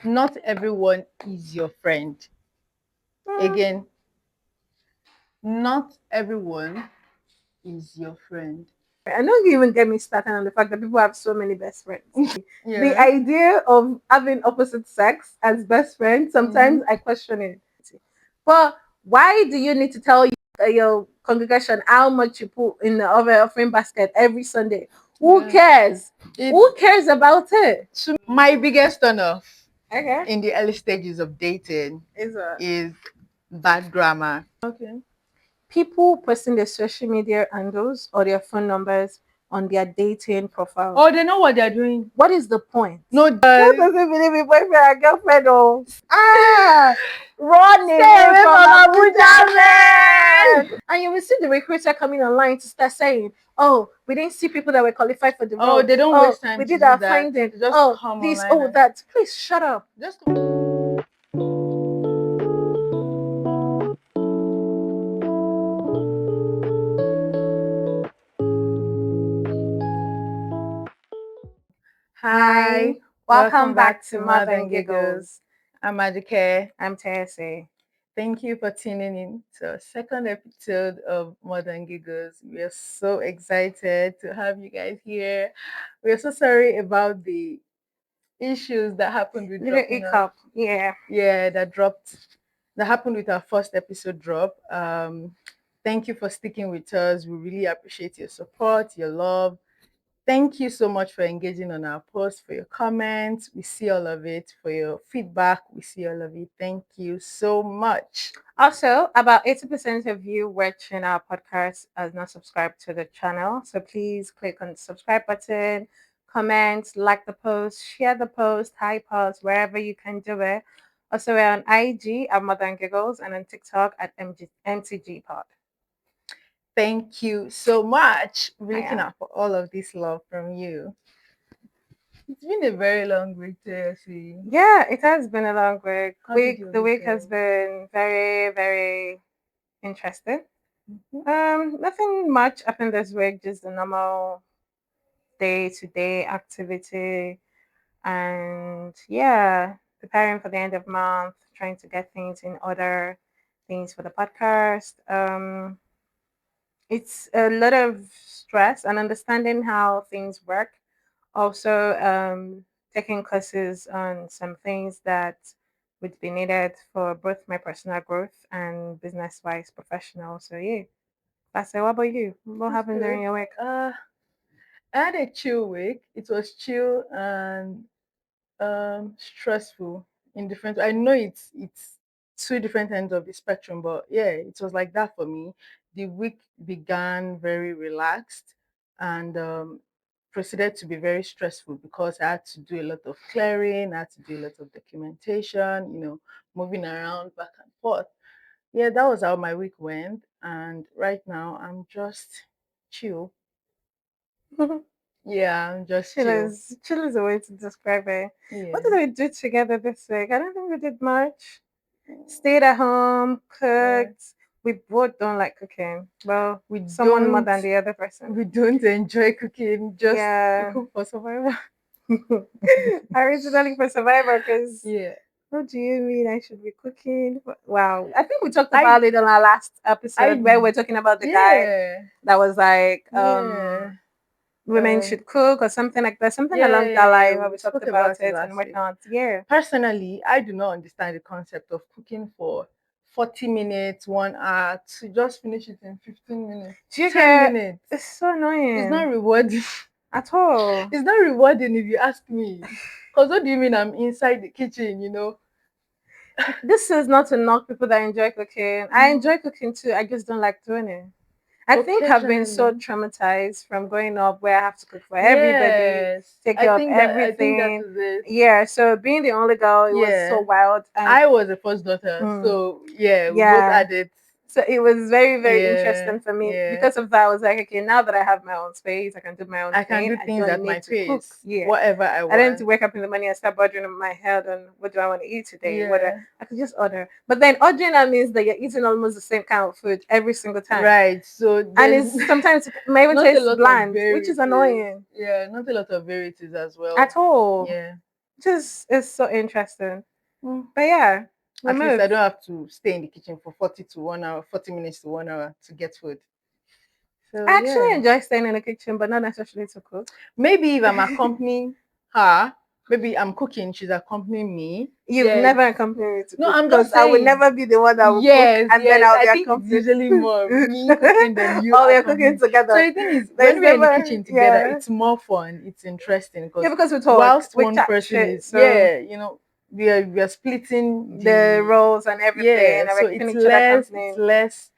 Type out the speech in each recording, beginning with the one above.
not everyone is your friend. Again, not everyone is your friend. I don't even get me started on the fact that people have so many best friends. The Yeah. idea of having opposite sex as best friends, sometimes Mm-hmm. I question it. But why do you need to tell your congregation how much you put in the offering basket every Sunday? Who Yeah. cares? It Who cares about it? to my biggest turn off Okay. in the early stages of dating Is is bad grammar. Okay. people posting their social media handles or their phone numbers on their dating profile. Oh, they know what they're doing. What is the point? No, Who doesn't believe in boyfriend and girlfriend? Oh, ah, run stay away away from from Abuja, Abuja, man. man! And you will see the recruiter coming online to start saying, "Oh, we didn't see people that were qualified for the Oh, role. they don't Oh, waste time we to did do our that. finding. They just Oh, come this, online oh, and that." Please shut up. just. Hi, Hi, welcome welcome back back to to More More Than Than Giggles. Giggles. I'm Adike. I'm Tessy. Thank you for tuning in to a second episode of More Than Giggles. We are so excited to have you guys here. We are so sorry about the issues that happened with Little dropping us. hiccup, yeah. Yeah, that happened with our first episode drop. Thank you for sticking with us. We really appreciate your support, your love. Thank you so much for engaging on our post, for your comments. We see all of it. For your feedback, we see all of it. Thank you so much. Also, about 80% of you watching our podcast are not subscribed to the channel. So please click on the subscribe button, comment, like the post, share the post, type us wherever you can do it. Also, we're on IG at More Than Giggles and on TikTok at MTG Pod. Thank you so much. We're looking Yeah. out for all of this love from you. It's been a very long week, Jesse. Yeah, it has been a long week. How did your The week week has go? been very, very interesting. Mhm. Nothing much happened this week, just the normal day to day activity. And yeah, preparing for the end of month, trying to get things in order, things for the podcast. It's a lot of stress and understanding how things work. Also, taking courses on some things that would be needed for both my personal growth and business wise professional. So yeah, that's it. What about you? What That's happened during good. your week? I had a chill week. It was chill and stressful in different. I know it's two different ends of the spectrum, but yeah, it was like that for me. The week began very relaxed and proceeded to be very stressful because I had to do a lot of clearing, I had to do a lot of documentation, moving around back and forth. Yeah, that was how my week went, and right now I'm just chill. Yeah, I'm just chill. Chill is a way to describe it. What Yeah. did we do together this week? I don't think we did much. Stayed at home, Yeah. cooked. We both don't like cooking. Well, We someone more don't than the other person. we don't enjoy cooking just to Yeah. cook for survival. I originally for Survivor because Yeah. what do you mean I should be cooking? Wow. I think we talked I about it on our last episode I where we're talking about the guy yeah. that was like, Yeah. women Um should cook or something like that, something yeah, along yeah, that yeah. line where we We talked spoke about about it it and last week. whatnot. Yeah. Personally, I do not understand the concept of cooking for 40 minutes, 1 hour to just finish it in 15 minutes, Do you 10 get minutes. it's so It's not annoying rewarding. at all. It's not rewarding if you ask me. Because what do you mean I'm inside the kitchen? This is not to knock people that enjoy cooking. I Mm, enjoy cooking too. I just don't like doing it. I think I've been so occasionally. traumatized from growing up where I have to cook for everybody, Yes. take I care of think that everything. is it. Yeah, so being the only girl, it was so Yeah. wild. And I was the first daughter, mm, so yeah, we both yeah, had it. so it was very, very Yeah, interesting for me. yeah. Because of that, I was like, okay, now that I have my own space, I can do my own I can thing. do I things don't at my need to cook. pace, Yeah. whatever I I don't need to want. wake up in the morning and start bothering my head on what do I want to eat today. Yeah. I could just order. But then ordering that means that you're eating almost the same kind of food every single time. Right. So And there's it's sometimes it may even not a taste lot of bland, which is varieties. annoying Yeah, not a lot of varieties as well. at all. Yeah. just is so interesting. Mm. But yeah, we At least I move. don't have to stay in the kitchen for 1 hour, 40 minutes to 1 hour to get food. So I actually yeah. enjoy staying in the kitchen, but not necessarily to cook. Maybe if I'm accompanying her, maybe I'm cooking, she's accompanying me. You've Yeah. never accompanied me to No, cook I'm because just I would saying. never be the one that will cook Yes, and then yes. I'll I be think it's accompanied. usually more me cooking than you Oh, we are cooking accompanying. So together. the thing is, when There's we're in the never, kitchen together, yeah. it's more fun. It's interesting Yeah, because because we talk, whilst we one chat person shit. is, So yeah, we are splitting the the, roles and everything, yeah. and we're So keeping it's each other less, it's company. less,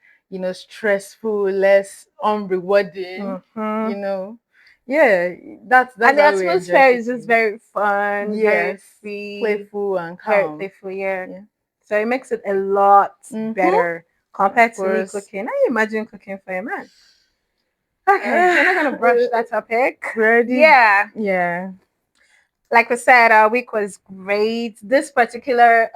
stressful, less unrewarding. Hmm. You know, yeah. That's And the how we enjoy atmosphere is just cooking. very fun, very Yes, free, playful and very calm. playful. Yeah. Yeah. So it makes it a lot Mm-hmm. better Of compared to me course. cooking. Now you imagine cooking for a man. Okay, we're not gonna brush that topic. We already, Yeah, yeah, like we said, our week was great. This particular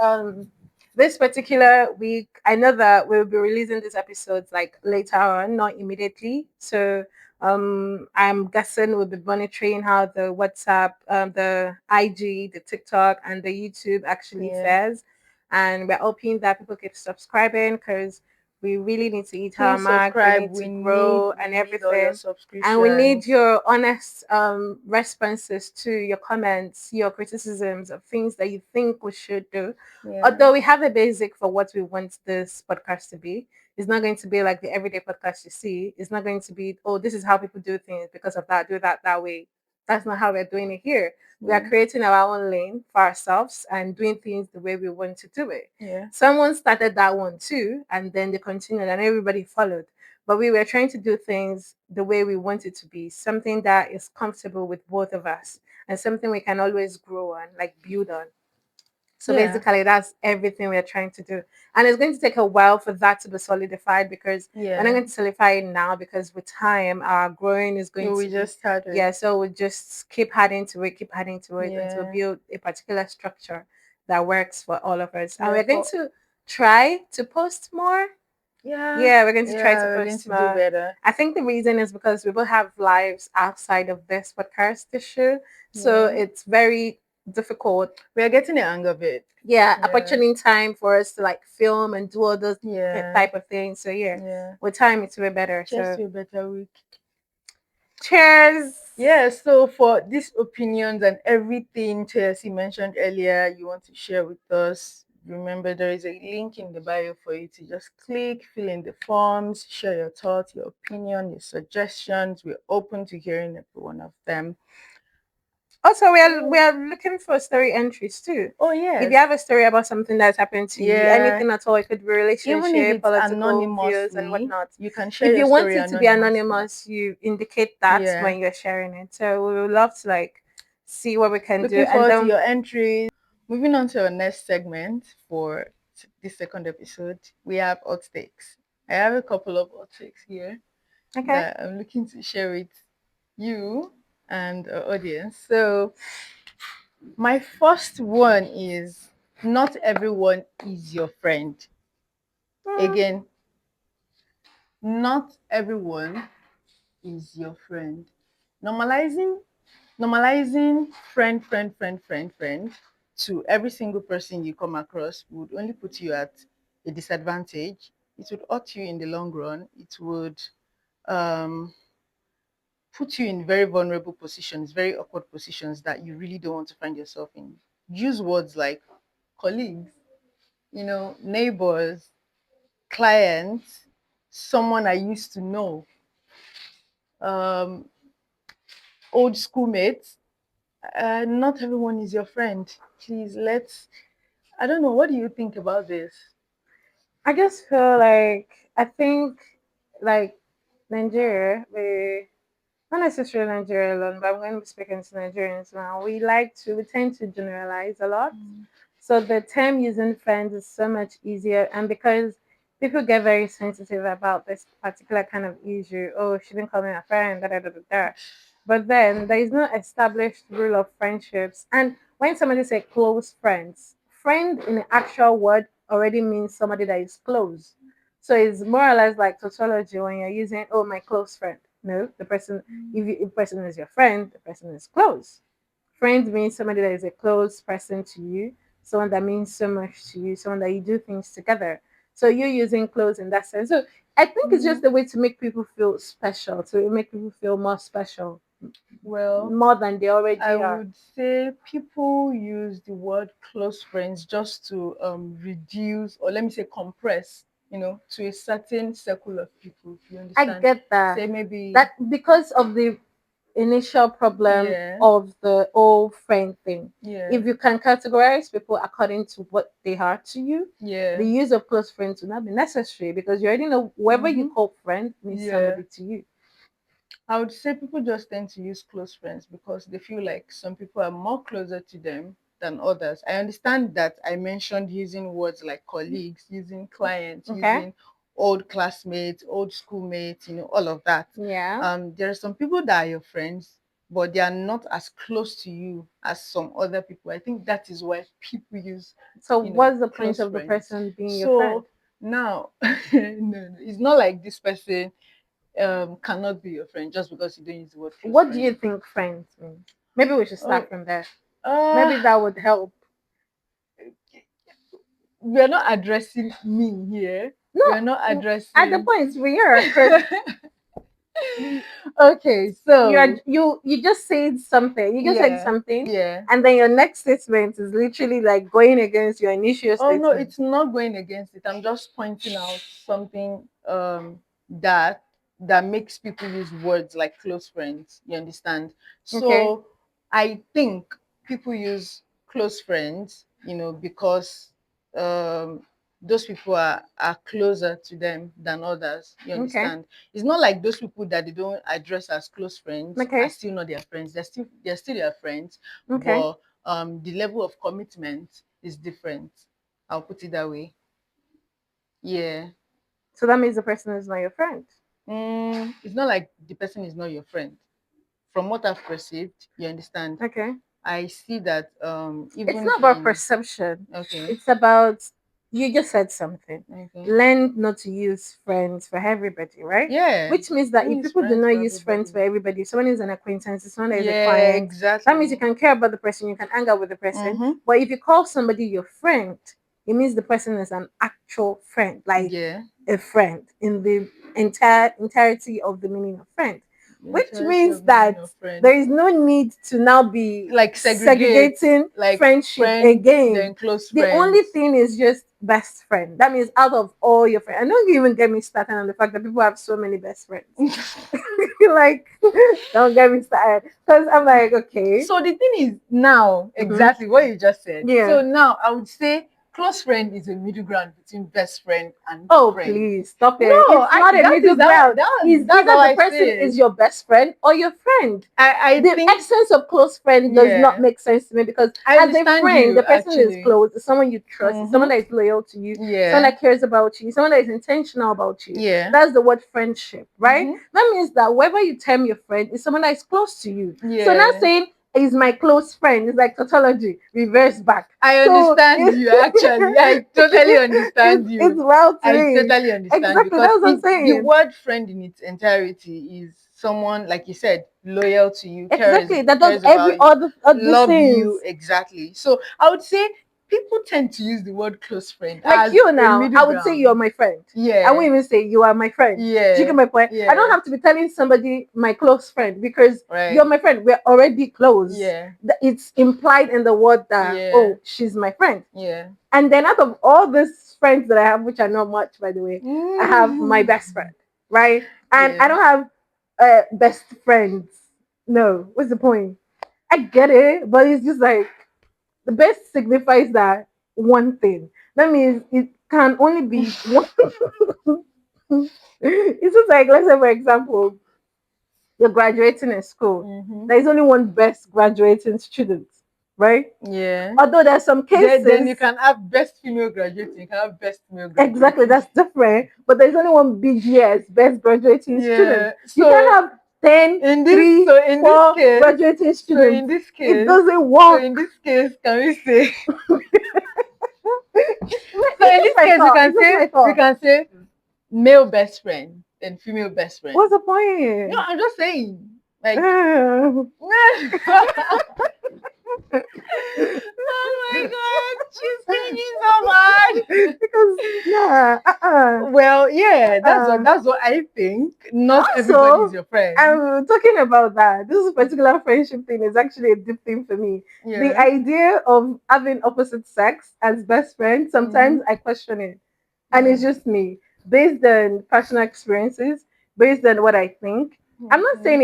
week, I know that we'll be releasing these episodes like later on, not immediately. So I'm guessing we'll be monitoring how the WhatsApp, the IG, the TikTok, and the YouTube actually yeah. fares. And we're hoping that people keep subscribing because we really need to eat our Please mark. We subscribe. need to We need grow we and need all your everything. And we need subscriptions. your honest responses to your comments, your criticisms of things that you think we should do. Yeah, Although we have a basic for what we want this podcast to be, it's not going to be like the everyday podcast you see. It's not going to be, oh, this is how people do things because of that, do that way. That's not how we're doing it here. We are yeah, creating our own lane for ourselves and doing things the way we want to do it. yeah, Someone started that one too, and then they continued, and everybody followed. But we were trying to do things the way we want it to be, something that is comfortable with both of us and something we can always grow on, like build on. So yeah, basically, that's everything we're trying to do. And it's going to take a while for that to be solidified because we're not yeah. going to solidify it now because with time, our growing is going No, we to be, just started. yeah, so we just keep adding to it, keep adding to it until we Yeah, build a particular structure that works for all of us. And yeah. we're going to try to post more. Yeah, Yeah, we're going to try yeah. to We're going post to do more. better. I think the reason is because we both have lives outside of this podcast issue. So Yeah, it's very difficult. we are getting the hang of it. Yeah, Yeah, opportuning time for us to like film and do all those yeah, type of things. So yeah, yeah. with time it's way better. Cheers So to a better week. cheers. Yeah, so for these opinions and everything Chelsea mentioned earlier, you want to share with us, remember there is a link in the bio for you to just click, fill in the forms, share your thoughts, your opinion, your suggestions. We're open to hearing every one of them. Also, we are Oh, we are looking for story entries too. oh If you yes. have a story about something that's happened to you, Yeah. anything at all, it could be Even if relationship, it's political views, and anonymously, whatnot. you can share If your you want story it to be anonymously. anonymous, you indicate that Yeah. when you're sharing it. So we would love to like see what we can do, Looking and forward to then your entries. Moving on to our next segment for this second episode, we have hot takes. I have a couple of hot takes here okay. that I'm looking to share with you and our audience. So, my first one is not everyone is your friend. Hmm. Again, not everyone is your friend. Normalizing normalizing friend to every single person you come across would only put you at a disadvantage. It would hurt you in the long run. It would um, put you in very vulnerable positions, very awkward positions that you really don't want to find yourself in. Use words like colleagues, neighbors, clients, someone I used to know, um, old schoolmates. Not everyone is your friend. Please, I don't know. What do you think about this? I just feel like I think like Nigeria, we not necessarily Nigeria alone, but I'm going to be speaking to Nigerians now. We tend to generalize a lot. Mm. So the term using friends is so much easier, and because people get very sensitive about this particular kind of issue, oh, she didn't call me a friend, da da da da da. But then there is no established rule of friendships. And when somebody say close friends, friend in the actual word already means somebody that is close. So it's more or less like tautology when you're using, oh, my close friend. No, the person, if the person is your friend, the person is close. Friend means somebody that is a close person to you, someone that means so much to you, someone that you do things together. So you're using close in that sense. So I think it's Mhm. just a way to make people feel special, to make people feel more special, Well, more than they I already are. would say people use the word close friends just to reduce, or let me say compress, to a certain circle of people. You I understand? get that. Say maybe, That because of the initial problem yeah, of the old friend thing. yeah, If you can categorize people according to what they are to you, yeah, the use of close friends will not be necessary because you already know whoever you mm-hmm, call friend means yeah. somebody to you. I would say people just tend to use close friends because they feel like some people are more closer to them than others. I understand that I mentioned using words like colleagues, using clients, Okay? using old classmates, old schoolmates, all of that. Yeah. There are some people that are your friends, but they are not as close to you as some other people. I think that is why people use, So what's the point close of the friends. person being your friend? So now, no, it's not like this person cannot be your friend just because you don't use the word close What do friend. you think friends mean? Maybe we should start Oh, from there. uh, Maybe that would help. we are not addressing me here. No, We are not at the addressing. point we are, because Okay, so you just said something. You just said yeah, something, yeah. and then your next statement is literally like going against your initial Oh no, statement. it's not going against it. I'm just pointing out something that makes people use words like close friends. You understand? Okay. So I think people use close friends, because um those people are closer to them than others. You Okay. understand? It's not like those people that they don't address as close friends are Okay. still not their friends. They're still their friends, Okay. but the level of commitment is different. I'll put it that way. Yeah. So that means the person is not your friend. It's not like the person is not your friend. From what I've perceived, you understand? Okay. I see that It's even not about in perception. okay, It's about, you just said something. okay. Learn not to use friends for everybody, right? Yeah. Which means that Don't if use people do friends not for use friends everybody. for everybody, if someone is an acquaintance, if someone is a Yeah, client, that means you exactly. can care about the person, you can hang out with the person. Mm-hmm. But if you call somebody your friend, it means the person is an actual friend, like Yeah. a friend in the entirety of the meaning of friend. The Which entirety means of the meaning that of friend. there is no need to now be Like segregate segregating like friendship friend again. then close The only friends. thing is just best friend. That means out of all your friends, and don't even get me started on the fact that people have so many best friends. Like, don't get me started, because I'm like, okay, So the thing is now mhm, exactly what you just said. yeah. So now I would say close friend is a middle ground between best friend and Oh, friend. please stop No, it. It's I not a that middle is how ground. Is that's how either the I person say is it. your best friend or your friend. I The think essence of close friend does not yeah. make sense to me, because I as a understand friend, you the person is actually. close, it's someone you trust, it's someone Mm-hmm. that is loyal to you, someone Yeah. that cares about you, someone that is intentional about you. Yeah. That's the word friendship, right? Mm-hmm. That means that whoever you term your friend is someone that is close to you. So not Yeah. saying is my close friend, it's like tautology, reverse back. I So understand you actually. I totally understand it's you. well to I me. totally understand Exactly, because that's what I'm the saying. word friend in its entirety is someone, like you said, loyal to you, Exactly, that does cares every about you, other love things. you exactly. So I would say people tend to use the word close friend Like as you a now, middle I would say you're ground. my friend. I won't Yeah, even say you are my friend. Do you get yeah, my point? I don't yeah. have to be telling somebody my close friend, because you're Right. my friend. We're already close. Yeah, It's implied in the word that, yeah, oh, she's my friend. yeah. And then out of all these friends that I have, which are not much, by the way, I have my best friend, right? And I Yeah. don't have best friends. No, what's the point? I get it, but it's just like the best signifies that one thing. That means it can only be one. It's just like, let's say, for example, you're graduating in school. Mm-hmm. There is only one best graduating student, right? Yeah. Although there's some Then cases, you can have best female graduating, you can have best male exactly, graduating. that's different, but there's only one BGS, best graduating student. Yeah. You can't So have 10, in this 3, so in this 4 case, graduating so in students. this It case, doesn't so in work. this case, can we say so It's in just this my case thought. It's just my we thought. can say male best friend and female best What's friend. the No, point? I'm just saying. Like Uh, Oh my god, she's cringing so bad. Because nah, Well, yeah, that's what uh. that's what I think. Not everybody is Also, your friend. I'm talking about that. This particular friendship thing is actually a deep thing for me. The Yeah. idea of having opposite sex as best friends, Mm-hmm. sometimes I question it. And it's Mm. just me, based on personal experiences, based on what I think. I'm not Okay. saying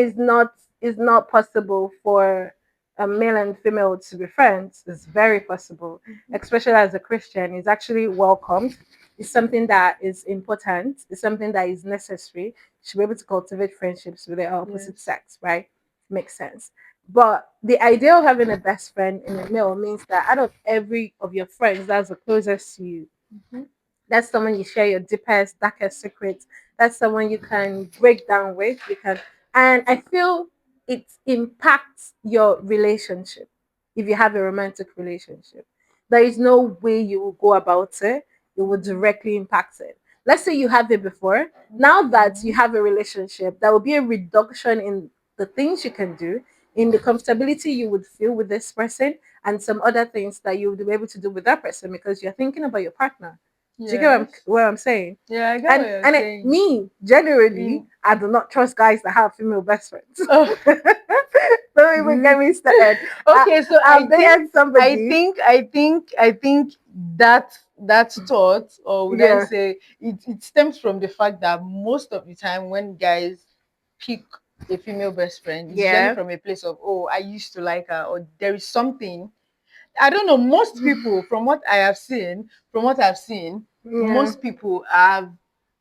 it's not possible for a male and female to be friends. It's very possible, especially as a Christian. It's actually welcomed. It's something that is important. It's something that is necessary. You should be able to cultivate friendships with the opposite Yes. sex, right? Makes sense. But the idea of having a best friend in a male means that out of every of your friends, that's the closest to you, Mm-hmm. that's someone you share your deepest, darkest secrets. That's someone you can break down with. You can, and I feel it impacts your relationship if you have a romantic relationship. There is no way you will go about it. It will Mm-hmm. directly impact it. Let's say you have it before. Now that you Mm-hmm. have a relationship, there will be a reduction in the things you can do, in the comfortability you would feel with this person, and some other things that you would be able to do with that person because you're thinking about your partner. Do you get Yes. what I'm saying? Yeah, I get what And you're and saying. me generally, In I do not trust guys that have female best friends. oh, Don't even mm. get me started. I, Okay, so I've dated somebody. I think that thought, or would I Yeah, say, it stems from the fact that most of the time when guys pick a female best friend, it's usually yeah, from a place of, oh, I used to like her, or there is something. I don't know. Most people, from what I've seen, yeah. most people have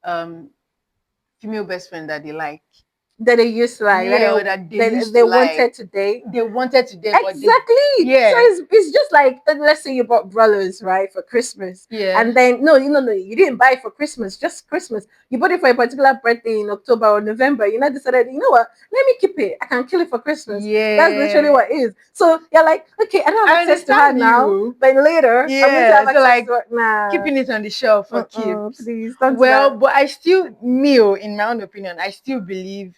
um female best friend that they like. That they used to like, that Yeah, or that they used they to like. wanted to date. They wanted to date, but they, Exactly. So yeah, it's just like, let's say you bought brothers, right, for Christmas. yeah, And then no, you didn't buy it for Christmas, just Christmas. You bought it for a particular birthday in October or November. You know, decided, you know what, let me keep it. I can kill it for Christmas. That's literally yeah. what it is. So you're like, okay, I don't have I access to her understand now, you. but later I'm going to Yeah, have so access to like her. Nah. keeping it on the shelf for keeps. Please don't do Well, that. but I still, me, in my own opinion, I still believe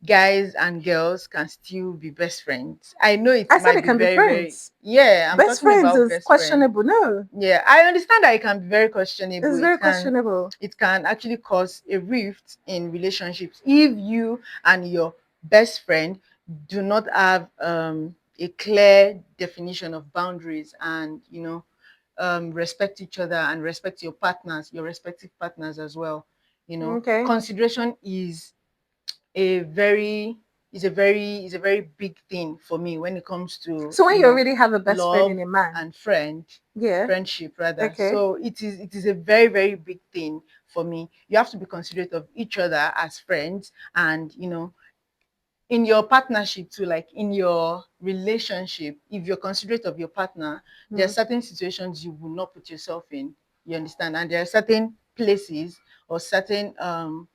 guys and girls can still be best friends. I know it I said they might be can be very, very, friends. yeah, I'm Best talking friends about is best friend. questionable. No, Yeah, I understand that it can be very questionable. it's very questionable. It can actually cause a rift in relationships if you and your best friend do not have a clear definition of boundaries, and respect each other and respect your partners, your respective partners as well. Okay. Consideration a very is a very big thing for me when it comes to, So when you already have a best friend in love a man, and yeah, friendship rather. okay. So it is a very, very big thing for me. You have to be considerate of each other as friends, and in your partnership too, like in your relationship, if you're considerate of your partner, there are Mm. certain situations you will not put yourself in. You understand? And there are certain places or certain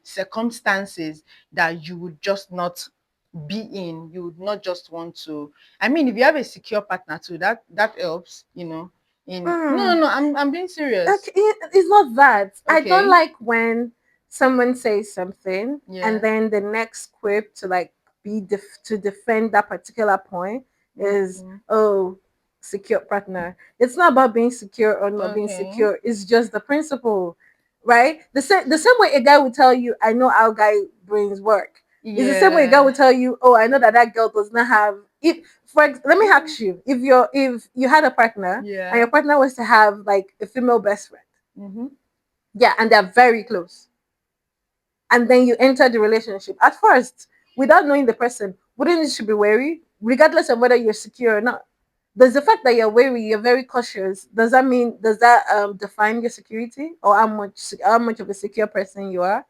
circumstances that you would just not be in. You would not just want to. I mean, if you have a secure partner too, that helps. In no, Mm. no, no, I'm being serious. Okay, it's not that. I don't Okay. like when someone says something and Yeah. then the next quip to like to defend that particular point is, Okay. oh, secure partner. It's not about being secure or not being Okay. secure. It's just the principle, right? The same way a guy will tell you, I know how guy brains work. It's the same way a guy Yeah. will tell you, oh, I know that that girl does not have. If let me ask you, if you had a partner and your Yeah. partner was to have like a female best friend, Mm-hmm. yeah, and they're very close, and then you enter the relationship at first without knowing the person, wouldn't you should be wary, regardless of whether you're secure or not? Does the fact that you're wary, you're very cautious, does that define your security or how much of a secure person you are?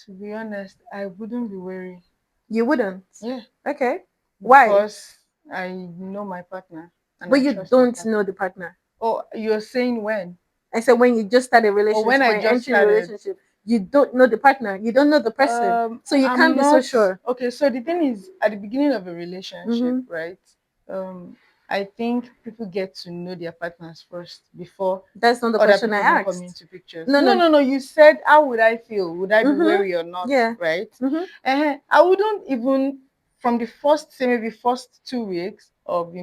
To be honest, I wouldn't be worried. You wouldn't. Yeah, Okay. Why? because I know my partner and But I you trust my don't know partner. the partner. Oh, you're saying when? I said when you just start a Or when relationship, I when you're just entering a started? relationship, you don't know the partner, you don't know the person, so you can't I'm be so not sure. okay. So the thing is, at the beginning of a relationship, Mm-hmm. right? Um, I think people get to know their partners first before That's not the other question I people even come asked. into pictures. No, No, no. no, no. You said, how would I feel? Would I be Mm-hmm. wary or not? Yeah. Right? Mm-hmm. I wouldn't even from the first, say maybe first 2 weeks of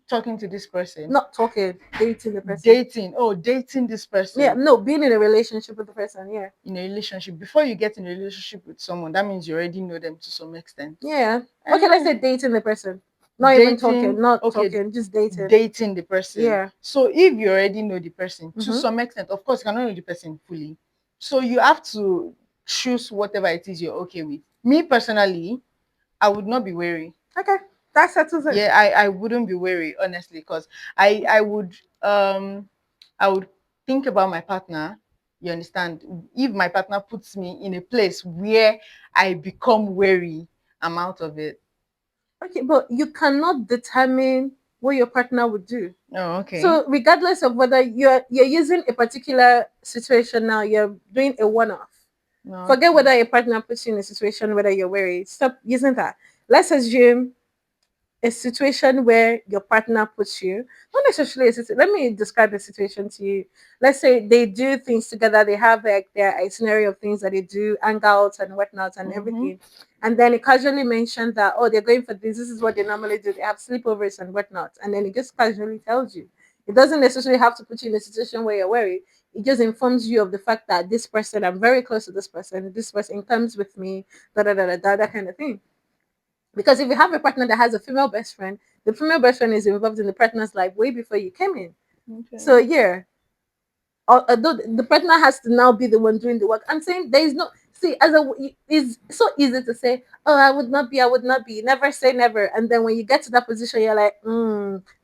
talking to this person, Not talking, dating the person. dating. Oh, dating this Yeah, person no, being in a relationship with the person. Yeah. in a relationship. Before you get in a relationship with someone, that means you already know them to some extent. Yeah. Okay, let's uh say dating the person. Not even talking, Dating, not okay, talking, just dating. dating the person. Yeah. So if you already know the person to Mm-hmm. some extent, of course, you cannot know the person fully. So you have to choose whatever it is you're okay with. Me personally, I would not be wary. Okay. That settles it. Yeah, I wouldn't be wary, honestly, because I would I would think about my partner. You understand? If my partner puts me in a place where I become wary, I'm out of it. Okay, but you cannot determine what your partner would do. Oh, okay. So regardless of whether you're using a particular situation now, you're doing a one-off. No, Forget okay. whether your partner puts you in a situation whether you're worried. Stop using that. Let's assume a situation where your partner puts you, not necessarily a situation. Let me describe the situation to you. Let's say they do things together, they have like their itinerary of things that they do, hangouts and whatnot and Mm-hmm. everything. And then it casually mentioned that, oh, they're going for this is what they normally do. They have sleepovers and whatnot. And then it just casually tells you. It doesn't necessarily have to put you in a situation where you're worried. It just informs you of the fact that this person, I'm very close to this person comes with me, that kind of thing. Because if you have a partner that has a female best friend, the female best friend is involved in the partner's life way before you came in. So Okay. yeah, although the partner has to now be the one doing the work. I'm saying there is no see as a it's so easy to say, oh, I would not be. Never say never. And then when you get to that position, you're like,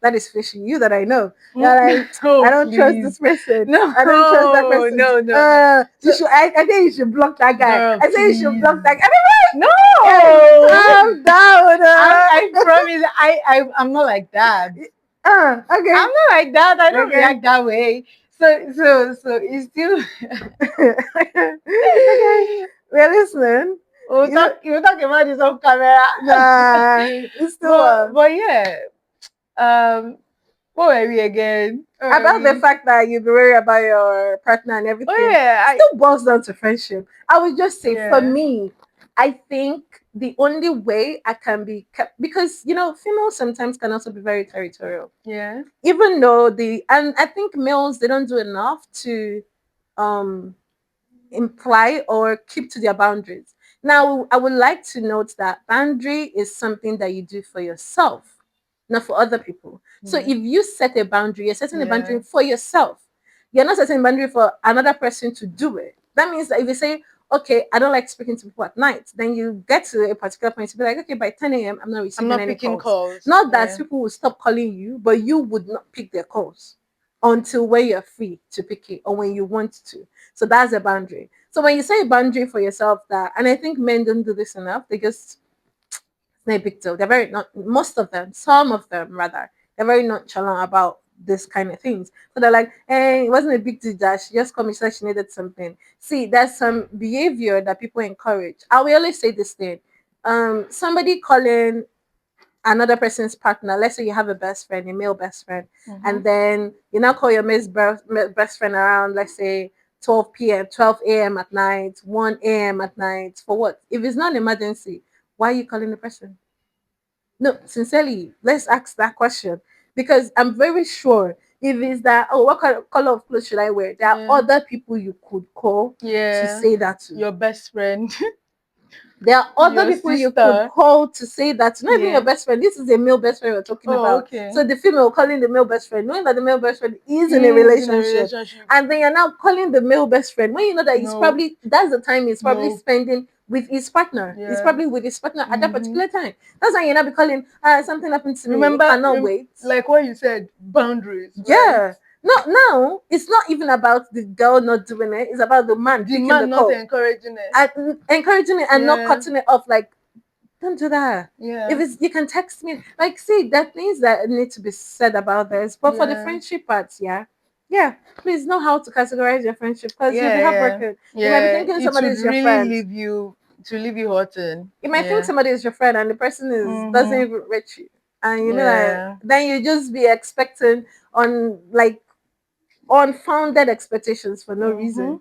that is fishy. You that I know. You're Mm. like, I Oh, don't trust please. this person. No, I don't trust that person. no, no, no. You So, should. I think you should block that guy. girl, I say you should please. block that guy. Yes, No. calm down. I promise I'm not like that. Okay. I'm not like that. I don't Okay. react that way. So it's still Okay. We're listening. You know, we'll talk about this on camera. nah, it's still But yeah. Um what were we again? about the fact that you be worried about your partner and Oh everything. yeah, I Still boils down to friendship. I would just say, for yeah. me, I think the only way I can be kept, because females sometimes can also be very territorial. Yeah. Even though and I think males, they don't do enough to um imply or keep to their boundaries. Now, I would like to note that boundary is something that you do for yourself, not for other people. So if Yeah. you set a boundary, you're setting a Yeah. boundary for yourself. You're not setting a boundary for another person to do it. That means that if you say, okay, I don't like speaking to people at night, then you get to a particular point to be like, okay, by 10 a.m., I'm not I'm receiving not any picking calls. calls. Not that Yeah. people will stop calling you, but you would not pick their calls until when you're free to pick it or when you want to. So that's a boundary. So when you say a boundary for yourself, that, and I think men don't do this enough, they just, it's not a big deal. They're very not, most of them, some of them rather, they're very nonchalant about this kind of things. So they're like, hey, it wasn't a big deal that she just come and said she needed something. See, there's some behavior that people encourage. I will always say this thing. Somebody calling another person's partner. Let's say you have a best friend, a male best friend, Mm-hmm. and then you now call your best friend around, let's say 12 p.m., 12 a.m. at night, 1 a.m. at night. For what? If it's not an emergency, why are you calling the person? No, sincerely, let's ask that question, because I'm very sure if it's that, oh, what color of clothes should I wear? There are Yeah. other people you could call to Yeah. say that to. Your best friend. There are other Your people you could sister. call to say that, not even your Yeah. best friend. This is a male best friend we're talking Oh, about. okay. So the female calling the male best friend, knowing that the male best friend is in a Is in a relationship, relationship. and then you're now calling the male best friend when you know that he's No. probably, that's the time he's probably No. spending with his partner. He's Yeah. probably with his partner at that Mm-hmm. particular time. That's why you're not be calling. Something happened to me. It Remember, cannot wait. like what you said, boundaries, right? Yeah. No, now it's not even about the girl not doing it. It's about the man The picking the man not call encouraging it. and encouraging it and not Yeah. cutting it off. Like, don't do that. If Yeah. it's, you can text me. Like, see, there are things that need to be said about this. But for the Yeah. friendship parts, yeah, yeah, please know how to categorize your friendship, because you'll be Yeah. Yeah. heartbroken. You might be Yeah. thinking It somebody would is your really friend. leave you to leave you hurting. You might think Yeah. somebody is your friend, and the person is doesn't Mm-hmm. even reach you, and you know, like, Yeah. then you just be expecting on like unfounded expectations for no Mm-hmm. reason.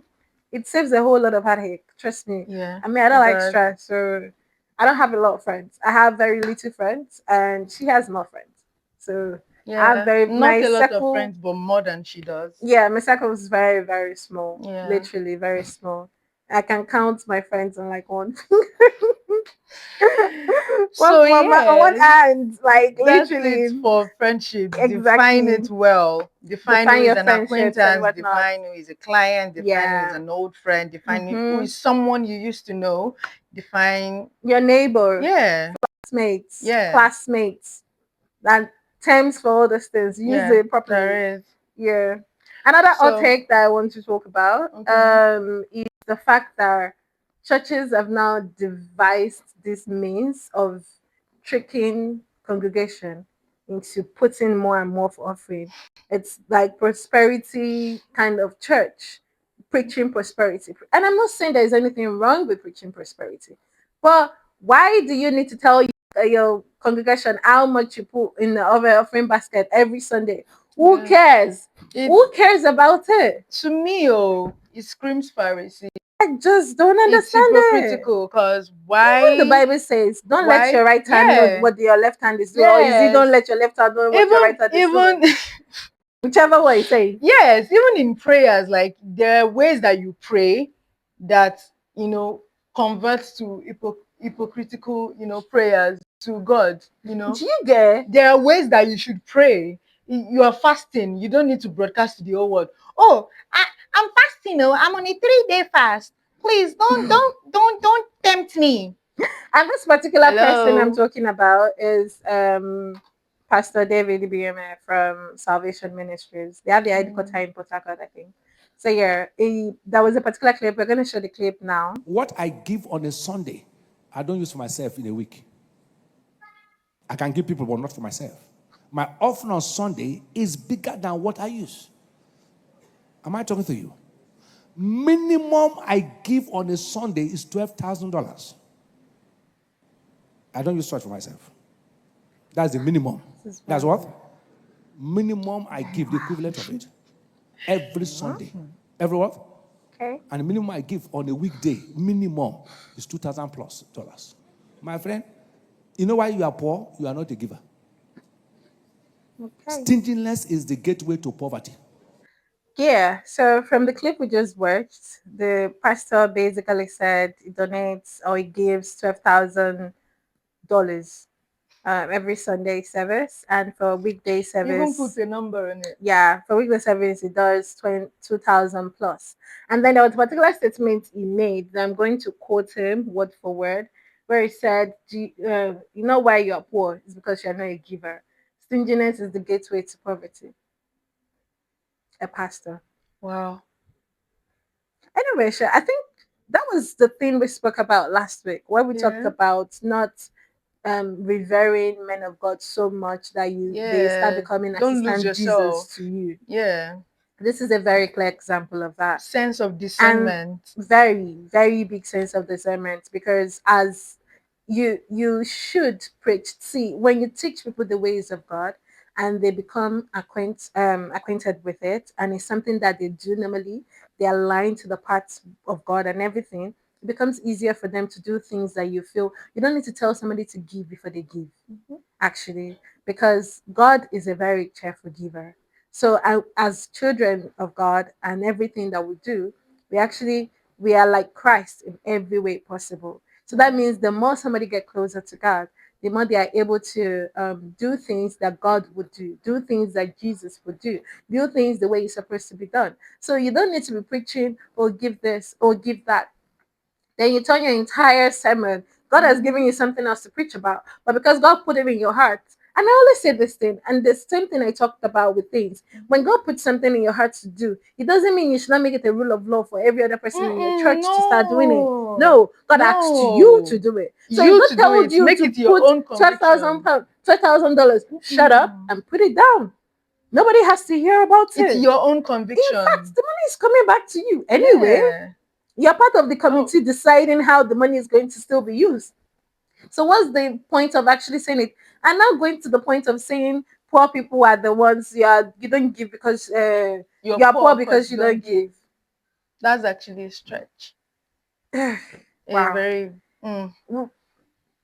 It saves a whole lot of heartache. Trust me. Yeah. I mean, I don't It like does. stress, so I don't have a lot of friends. I have very little friends, and she has more friends. So I have Yeah. very Not my a lot of circle. friends, but more than she does. Yeah, my circle is very, very small. Yeah. Literally very small. I can count my friends on like one So on one yes, hand, like that's it literally. for friendships. Define it Exactly. well. Define who Define is your an friendships and acquaintance. whatnot. Define who is a client. Define who is Yeah. an old friend. Define who Mm-hmm. is someone you used to know. Define, Your neighbor, yeah, mates, yeah, classmates, and terms for all those things. Use yeah. it properly. There is. Yeah. Another hot So take that I want to talk about okay, is the fact that churches have now devised this means of tricking congregation into putting more and more for offering. It's like prosperity kind of church, preaching prosperity. And I'm not saying there's anything wrong with preaching prosperity, but why do you need to tell your congregation how much you put in the offering basket every Sunday? Who yeah. cares? It Who cares about it? to me, oh, it screams piracy. I just don't It's understand it. hypocritical because Even the Bible says, don't let why, your right hand know yeah, what your left hand is doing. Or is it don't yes, let your left hand know what your even right hand is even doing? Whichever way you say. yes, even in prayers, like there are ways that you pray that you know converts to hypocritical, prayers to God. Do you get? There are ways that you should pray. You are fasting. You don't need to broadcast to the whole world. Oh, I'm fasting. Oh, I'm on a 3-day fast. Please don't tempt me. And this particular person I'm Hello. talking about is Pastor David BMA from Salvation Ministries. They have the headquarters in Port Harcourt, I think. So yeah, that was a particular clip. We're going to show the clip now. What I give on a Sunday, I don't use for myself in a week. I can give people, but not for myself. My offering on Sunday is bigger than what I use. Am I talking to you? Minimum I give on a Sunday is $12,000. I don't use church for myself. That's the minimum. This is That's fun. what? Minimum I give, the equivalent of it. Every Sunday. Every what? Okay. And the minimum I give on a weekday, minimum, is $2,000 plus dollars. My friend, you know why you are poor? You are not a giver. Okay. Stinginess is the gateway to poverty. Yeah, so from the clip we just watched, the pastor basically said he donates or he gives $12,000 every Sunday service, and for weekday Even put service, a number on it. yeah, for weekday service it does 22,000 plus. And then there was a particular statement he made that I'm going to quote him word for word, where he said, "You know why you're poor? It's because you're not a giver. Stinginess is the gateway to poverty." A pastor. Wow. Anyway, sure. I think that was the thing we spoke about last week, where we talked Yeah. about not revering men of God so much that they start Yeah. becoming Don't lose assistant Jesus yourself. to you. Yeah. This is a very clear example of that. Sense of And discernment. very, very big sense of discernment, because as you should preach, see, when you teach people the ways of God and they become acquainted with it, and it's something that they do normally, they align to the parts of God and everything, it becomes easier for them to do things that you feel you don't need to tell somebody to give before they give, actually, because God is a very cheerful giver. So as children of God and everything that we do, we actually we are like Christ in every way possible. So that means the more somebody get closer to God, the more they are able to do things that God would do things that Jesus would do things the way it's supposed to be done. So you don't need to be preaching or give this or give that, then you turn your entire sermon. God has given you something else to preach about, but because God put it in your heart. And I always say this thing, and the same thing I talked about with things. When God puts something in your heart to do, it doesn't mean you should not make it a rule of law for every other person in your church to start doing it. No. No, God asked you to No. do it. So if You God to do told it. you Make to it your put own 12,000 conviction. pounds, $12,000, shut up Mm-mm. and put it down. Nobody has to hear about It's it. your own In fact, conviction. the money is coming back to you anyway. Yeah. You're part of the Oh, committee deciding how the money is going to still be used. So what's the point of actually saying it? And now going to the point of saying poor people are the ones you don't give because you're you are poor poor because because you you don't don't give. give. That's actually a stretch. A Wow. very mm,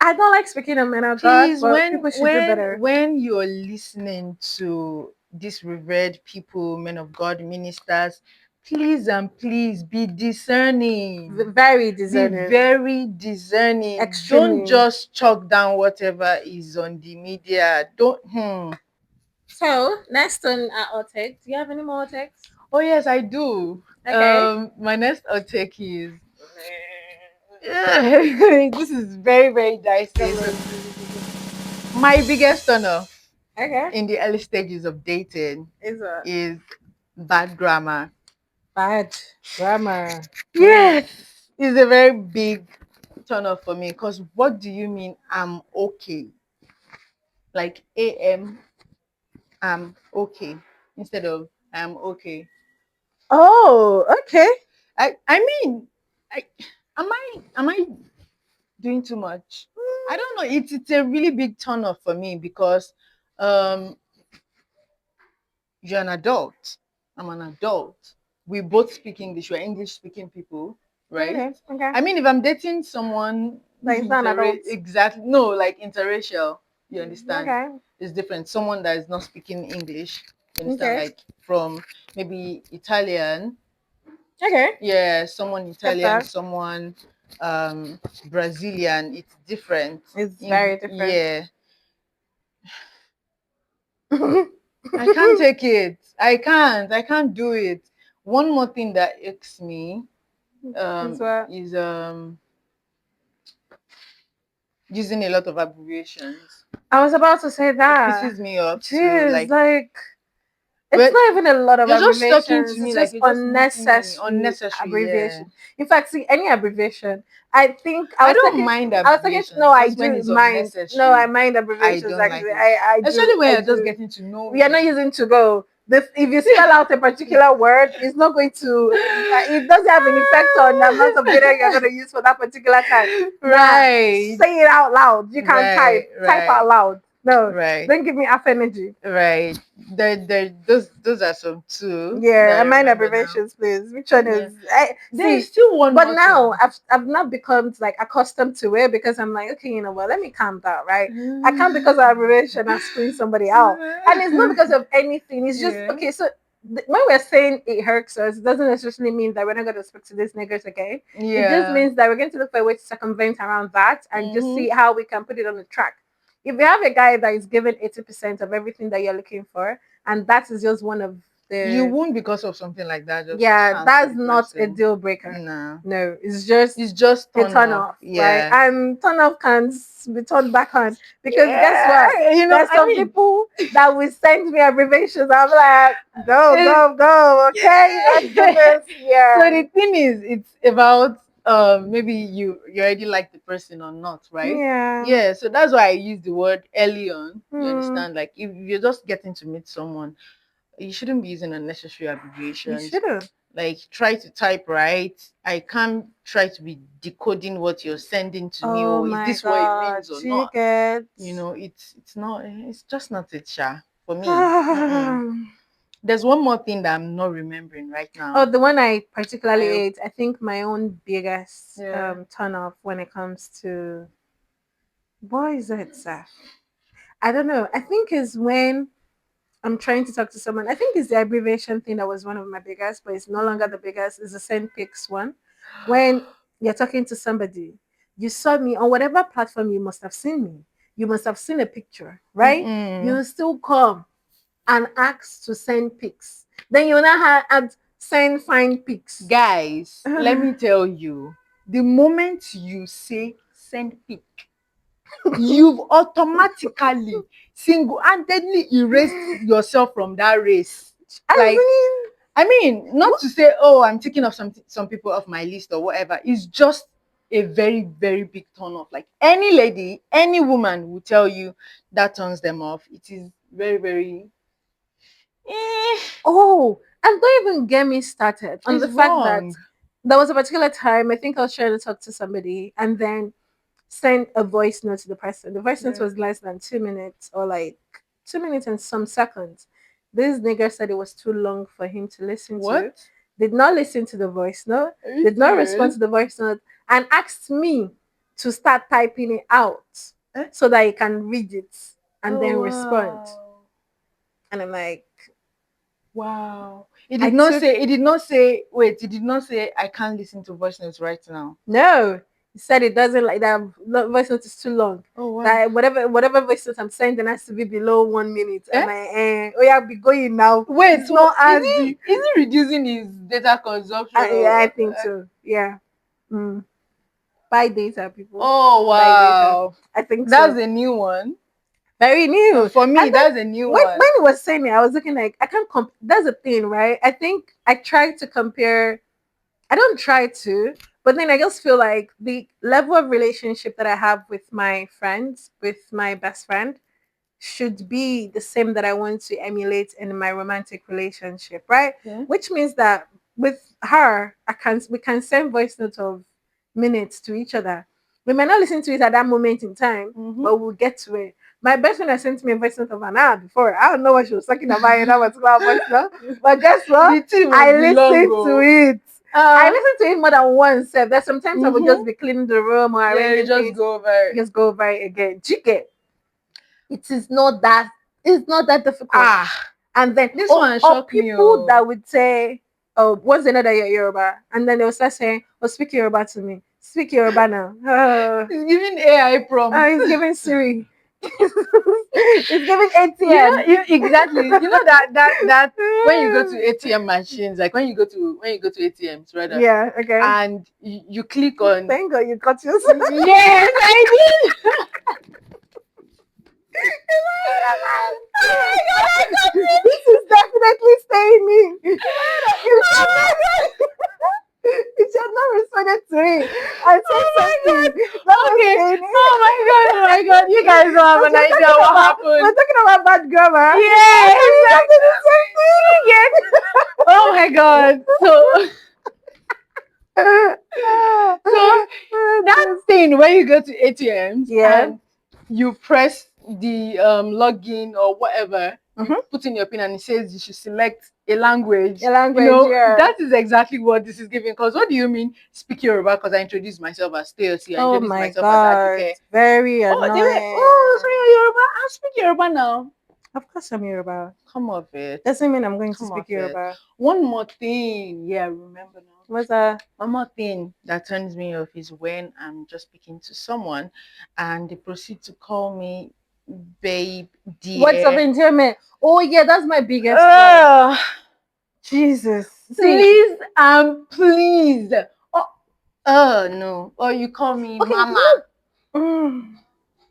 I don't like speaking of men of God, Please, but people should do better. when you're listening to these revered people, men of God, ministers, please and please be discerning. Very Be discerning. very discerning. Don't Extremely. just chalk down whatever is on the media. Don't. So, next on our take. Do you have any more takes? Oh yes, I do. Okay. My next outtake is. This is very very dicey. So my biggest turn off Okay. in the early stages of dating Is a is bad grammar. bad grammar. Yes, it's a very big turn off for me because what do you mean I'm okay? Like I'm okay instead of I'm okay. Oh, okay. I mean I am I doing too much? I don't know. It's a really big turn off for me because um you're an adult. I'm an adult. We both speak English. We're English speaking people, right? Okay. Okay. I mean, if I'm dating someone Like it's not an adult. exactly, no, like interracial, you understand? Okay. It's different. Someone that is not speaking English, you understand? Okay. Like from maybe Italian, Okay. yeah, someone Get Italian, that. someone Brazilian. It's different. It's very different. Yeah, I can't take it. I can't do it. One more thing that irks me Is what is using a lot of abbreviations. I was about to say It that. pisses me off too. Jeez, Like, like it's but not even a lot of you're just talking to abbreviations. me It's like just you're just meeting me. unnecessary Unnecessary, yeah. abbreviation. In fact, see any abbreviation. I think I don't mind I was thinking no, abbreviations, I just when do it's mind. No, I unnecessary. mind I abbreviations don't like actually. it. I do Especially when I you're just do. getting to know We are not me. using to go. This, if you spell out a particular word, it's not going to. It doesn't have an effect on the amount of data you're going to use for that particular time. Nah, Right. say it out loud. You can Right. type Right. out loud. No, Right. don't give me half energy. Right. Those are some two Yeah, that I I mind remember now. abbreviations, please. Which one Yeah. is? I There's see. still one But more now thing. I've not become like accustomed to it because I'm like, okay, you know what? Let me calm down, right? I can't because of abbreviation and screen somebody out, and it's not because of anything. It's just Yeah. okay. So when we're saying it hurts us, it doesn't necessarily mean that we're not going to speak to these niggers again. It just Yeah. means that we're going to look for a way to circumvent around that and just Mm-hmm. see how we can put it on the track. If you have a guy that is given 80% of everything that you're looking for, and that is just one of You the won't because of something like that just yeah, cancel that's the not a person. deal breaker. No. No, it's just It's just a turn turn off. off, right? Yeah. And turn off can be turned back on because guess what? Yeah. There's I some mean, people that will send me abbreviations. I'm like, go, it's, go, go. Okay, let's do this. so Yeah, the thing is, it's about maybe you already like the person or not, right? yeah. Yeah, so that's why I use the word early on. You Hmm. understand? Like if you're just getting to meet someone, you shouldn't be using unnecessary You abbreviations. shouldn't. Like try to type right. I can't try to be decoding what you're sending to me, Oh or is my this what it God, means or you not? get. It's not. It's just not it, Sha. For me. Mm-mm. There's one more thing that I'm not remembering right Oh, now. the one I particularly I ate, I think my own biggest yeah. turn off when it comes to what is it, sir? I don't know. I think is when I'm trying to talk to someone. I think it's the abbreviation thing that was one of my biggest, but it's no longer the biggest. It's the send pics one. When you're talking to somebody, you saw me on whatever platform you must have seen me. You must have seen a picture, right? Mm-mm. You still come and ask to send pics. Then you now add send fine pics. Guys, let me tell you, the moment you say send pic, you've automatically single-handedly erased yourself from that race. As Like, in, I mean, not what? to say, oh, I'm taking off some people off my list or whatever. It's just a very, very big turn off. Like any lady, any woman will tell you that turns them off. It is very, very Oh, and don't even get me started on it's the fact that wrong. there was a particular time I think I was trying to talk to somebody and then send a voice note to the person. The voice note Yeah. was less than 2 minutes or like 2 minutes and some seconds. This nigger said it was too long for him to listen to, What? did not listen to the voice note, Are you did not respond serious? to the voice note, and asked me to start typing it out Eh? so that you can read it and then Oh respond. wow. And I'm like, Wow. It I did not took say, it did not say, wait, it did not say I can't listen to voice notes right now. no. He said it doesn't like that. Voice note is too long. Oh wow. That whatever voice note I'm sending has to be below 1 minute. I'm Eh? like, oh yeah, be going now. Wait, It's so not as the is he reducing his data consumption yeah, I or think so. Yeah. Mm. Buy data, people. oh Buy data. wow. I think That's so. a new one. Very new. For And me, then that's a new when one. he was saying it, I was looking like I can't that's the thing, right? I think I tried to compare. I don't try to, but then I just feel like the level of relationship that I have with my friends, with my best friend, should be the same that I want to emulate in my romantic relationship, right? Yeah. Which means that with her, we can send voice notes of minutes to each other. We may not listen to it at that moment in time, Mm-hmm. but we'll get to it. My best friend has sent me a voice note of an hour before. I don't know what she was talking about in that particular voice note, but guess what? The thing I must be long listened to oh. it. I Uh, listened to it more than once. There's sometimes I would mm-hmm. just be cleaning the room or Yeah, you arranging just things, go over it. just go over it again. Chicken, it is not that it's not that difficult. Ah, And then this one or shocked me. people Oh. that would say, oh, what's the name you're Yoruba? And then they'll start saying, oh, speak Yoruba to me. Speak Yoruba now. It's giving AI prompts. He's giving Siri. He's giving ATM. Exactly. You know that when you go to ATM machines, like when you go to ATMs rather, Yeah, okay. and you click on Thank God you got yours. yes, I did. Oh my God, I got it. This is definitely staying me. You Oh should my not, god. you should not responded to it. I said Oh my something. god. That was Okay. staying Oh my god. Oh my god. You guys don't have because an idea what we're happened. talking about bad grammar. Yeah, And you just did the exactly. same Oh my god. So thing. so that Oh, thing where you go to ATMs yeah. and you press the login or whatever, you Mm-hmm. put in your pin and it says you should select a language. Your You language, know, yeah. that is exactly what this is giving. Because what do you mean speak Yoruba? Because I introduced myself as Teosi, I Oh introduced my myself as God. Aduke. Very Oh, they were, oh, so annoying. you're Yoruba? I'll speak Yoruba now. Of course I'm Yoruba. Come off it. Doesn't mean I'm going to Come speak off it. Yoruba. One more thing. Yeah, I remember now. What's that? One more thing that turns me off is when I'm just speaking to someone and they proceed to call me babe, Words of dear. endearment. Oh yeah, that's my biggest one. Ugh, Jesus. See, please and please. Oh, no. Or you call me okay, mama. mm,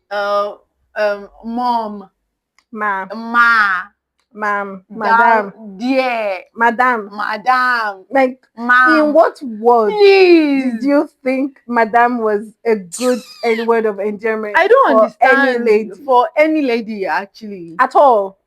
Uh, mom, ma'am, ma, ma'am, madam, down, dear, madam. madam, Like, in ma'am. what words did Please. you think madam was a good word of endearment I don't for any understand lady for any lady actually. at all?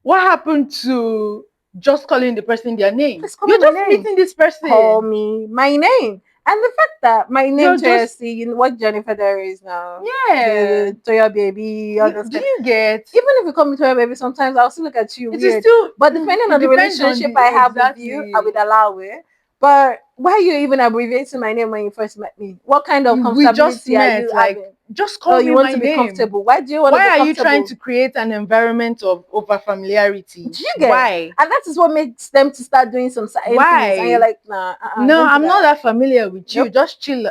What happened to just calling the person their name? Please call me You're my just name. meeting this Call person. me my name. And the fact that my name You're just Chelsea, you know what Jennifer there is now. yeah. The Toya baby, all those Do kind. you get? Even if you call me Toya baby, sometimes I'll still look at you It is weird. still But depending it on the depends on relationship the I have with you, I would exactly. allow it. But why are you even abbreviating my name when you first met me? What kind of We just comfortability are met. you Like, having? just Oh, call you me want my to be name. comfortable. Why do you want to Why be are you trying comfortable? to create an environment of over familiarity? Do you get? Why? And that is what makes them to start doing some certain things. And you're Why? like, nah, No, don't do I'm not that. that familiar with you. Nope. Just chill,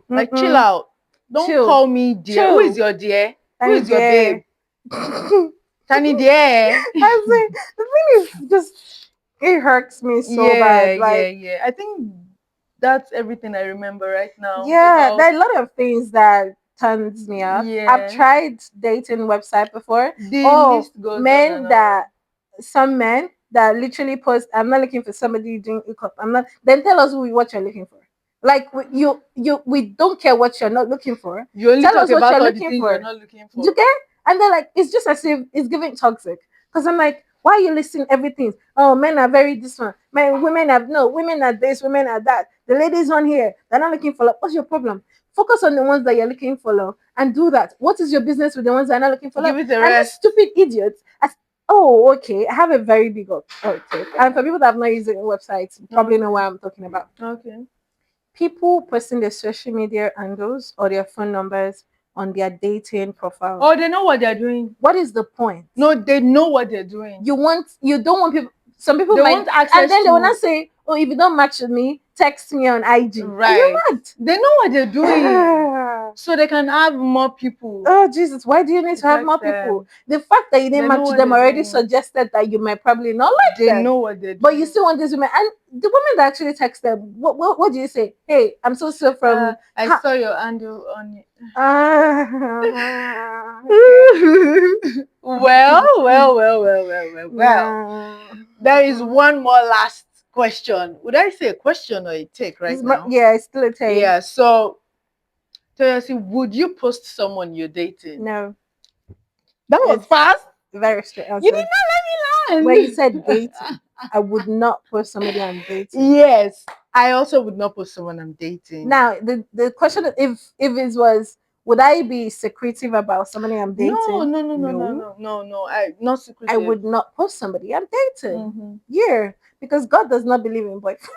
like chill Mm-mm. out. Don't Chill. call me dear. Who is Chill. your dear? Who Tiny is your babe? dear. I Tiny dear. say the thing is just it hurts me so Yeah, bad. yeah, Like, yeah. I think that's everything I remember right now yeah, about there are a lot of things that turns me off. I've yeah. tried dating website before. The Oh, list goes on men and on. that some men that literally post, I'm not looking for somebody doing hookup. I'm not. Then tell us what you're looking for. Like we don't care what you're not looking for. You only Tell talk us what about you're all the looking things you're for. not looking Do you for. get? And they're like, it's just as if it's giving toxic. Because I'm like, why are you listing everything? Oh, men are very this one. Men, women are no, women are this, women are that. The ladies on here, they're not looking for love. What's your problem? Focus on the ones that you're looking for love and do that. What is your business with the ones that are not looking for love? Give it a And these rest. stupid idiots, as oh, okay. I have a very big okay. And for people that have not used the website, probably know Okay. what I'm talking about. Okay. people posting their social media handles or their phone numbers on their dating profile. Oh, they know what they're doing. What is the point? No, they know what they're doing. You don't want people. Some people They might, want access and then they will to- not say, "Oh, if you don't match with me, text me on IG." Are you Right. mad? They know what they're doing. So they can have more people. Oh Jesus! Why do you need to have Like more them. people? The fact that you They didn't know match what them they're already doing. suggested that you might probably not like They them. know what they're doing. But you still want these women, and the women that actually text them, what do you say? Hey, I'm so from. I saw your handle on it. Well. There is one more last question. Would I say a question or a take right now? Yeah, it's still a take. Yeah. So, Toyosi, would you post someone you're dating? No. That was fast. Very straight answer. You did not let me land. When you said date, I would not post somebody I'm dating. Yes, I also would not post someone I'm dating. Now, the question if it was, would I be secretive about somebody I'm dating? No. I not secretive. I would not post somebody I'm dating. Yeah, because God does not believe in boyfriend.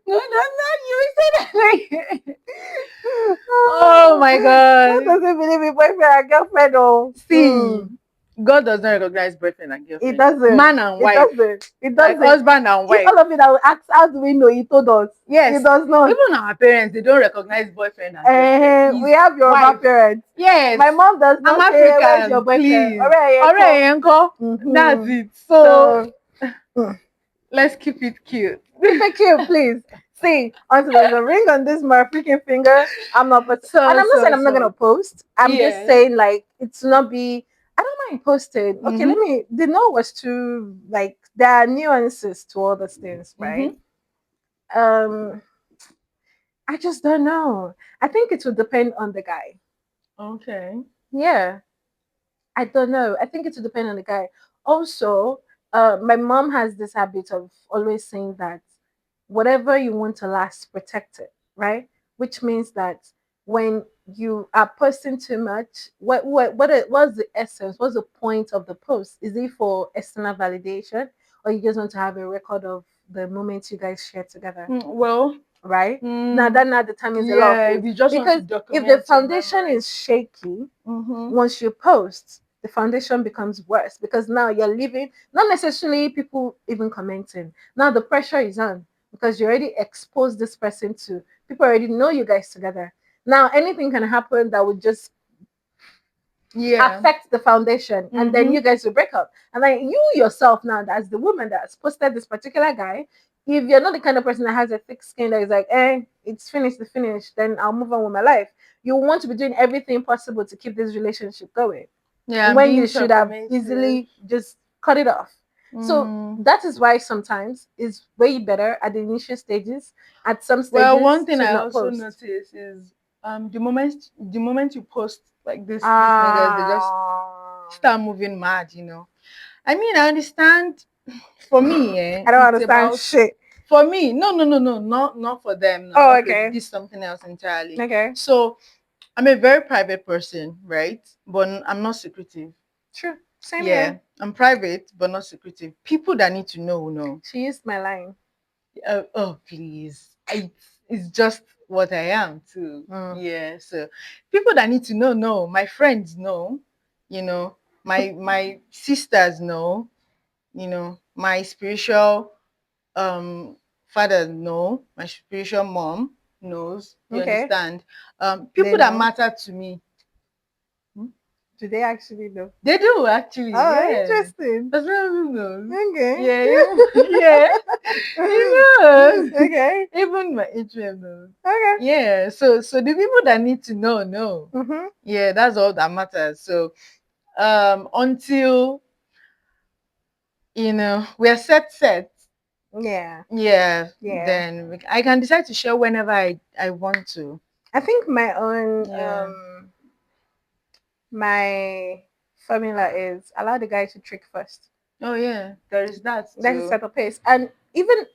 No, that's not you. Said that. Oh my God. God doesn't believe in boyfriend and girlfriend. Oh, see. God does not recognize boyfriend and girlfriend. It doesn't. Man and wife. It doesn't. Like husband and wife. All of it, I will ask, how do we know? He told us. Yes. It does not. Even our parents, they don't recognize boyfriend and girlfriend. We have your wife. Parents. Yes. My mom does not I'm say, African, where's your boyfriend? That's it. So let's keep it cute. Keep it cute, please. See, until there's a ring on this my freaking finger, I'm not posting. And I'm not saying I'm not gonna post. I'm just saying, like, it's not be. I don't mind posting. Okay, let me. The note was too, like, there are nuances to all those things, right? I just don't know. I think it would depend on the guy. Okay. Yeah. I don't know. I think it would depend on the guy. Also, my mom has this habit of always saying that whatever you want to last, protect it, right? Which means that when you are posting too much, what's the essence? What's the point of the post? Is it for external validation, or you just want to have a record of the moments you guys share together? Well, right now that determines a lot of things. Because if the foundation is shaky, once you post, the foundation becomes worse, because now you're living, not necessarily people even commenting. Now the pressure is on, because you already exposed this person to people, already know you guys together. Now anything can happen that would just affect the foundation, and then you guys will break up. And then you yourself, now as the woman that's posted this particular guy, if you're not the kind of person that has a thick skin that is like, it's finished, then I'll move on with my life. You want to be doing everything possible to keep this relationship going. Yeah, when you should have easily just cut it off. So that is why sometimes it's way better at the initial stages. At some stages, well, one thing I also notice is the moment you post like this niggas, they just start moving mad, you know. I mean, I understand. For me, I don't understand shit. For me, no, not for them. No, oh, okay. This is something else entirely. Okay. So, I'm a very private person, right? But I'm not secretive. True. Same here. I'm private, but not secretive. People that need to know. She used my line. Oh, please. It's just what I am too. Yeah. So people that need to know. My friends know. You know, my sisters know. You know, my spiritual father know. My spiritual mom knows. You understand? People that matter to me. Do they actually know? They do actually. Oh, interesting. That's what who knows. Okay. Yeah. He knows. Okay. Even my HM knows. Okay. Yeah. So the people that need to know. Yeah, that's all that matters. So until we're set. Yeah. Then I can decide to share whenever I want to. I think my own my formula is allow the guy to trick first. Oh yeah, there is that too. That's a set of pace. And even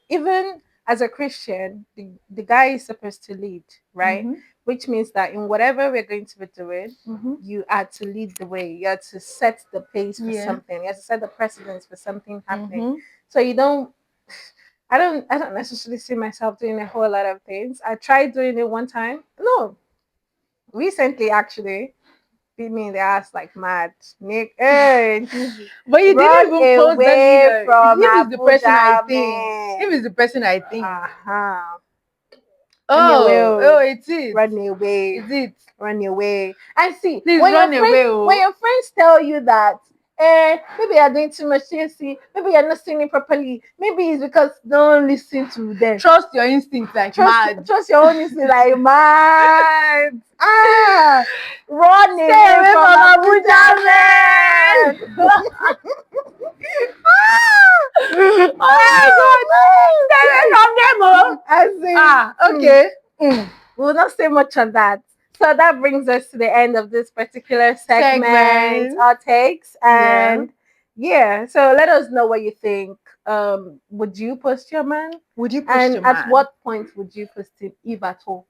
as a Christian, the guy is supposed to lead, right? Which means that in whatever we're going to be doing, you are to lead the way. You are to set the pace for something. You have to set the precedence for something happening. So you don't I don't necessarily see myself doing a whole lot of things. I tried doing it one time. No, recently actually. Beat me in the ass like mad. Nick, hey, But you didn't run even post that away video. from Him is the person I Abuja, think. Him man. is the person I think. Uh-huh. Run away, Oh, oh, oh. it's it. Run away. Is it? Run away. And see, Please run away, when oh. your friends tell you that, maybe you're doing too much TSC, maybe you're not singing properly, maybe it's because don't listen to them. Trust your instincts like mad. Trust your own instinct, like man. Ah, run Stay away away from from Abuja, Abuja, man. man. Oh my god. Stay away from them, oh. I say, Ah, okay. we'll not say much on that. So that brings us to the end of this particular segment, Segment. our takes, Yeah. and yeah. So let us know what you think. Would you post your man? Would you post And your at man? what point would you post him, if at all?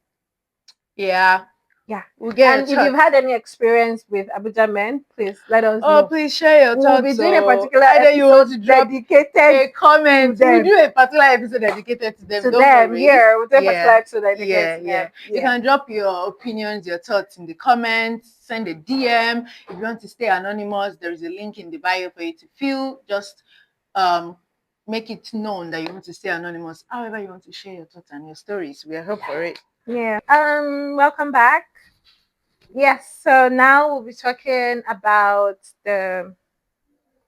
Yeah. Yeah. We'll get And a if you've shot. had any experience with Abuja men, please let us Oh, know. please share your We'll be thoughts. doing a So particular either you want to episode drop dedicated a to comment. We'll them. do a particular episode dedicated to them. To Don't them, worry. yeah. We'll do a particular Yeah. episode dedicated Yeah, to yeah. them. You Yeah. can drop your opinions, your thoughts in the comments, send a DM. If you want to stay anonymous, there is a link in the bio for you to fill. Just um make it known that you want to stay anonymous. However, you want to share your thoughts and your stories. We are here for it. Yeah. Welcome back. Yes, so now we'll be talking about the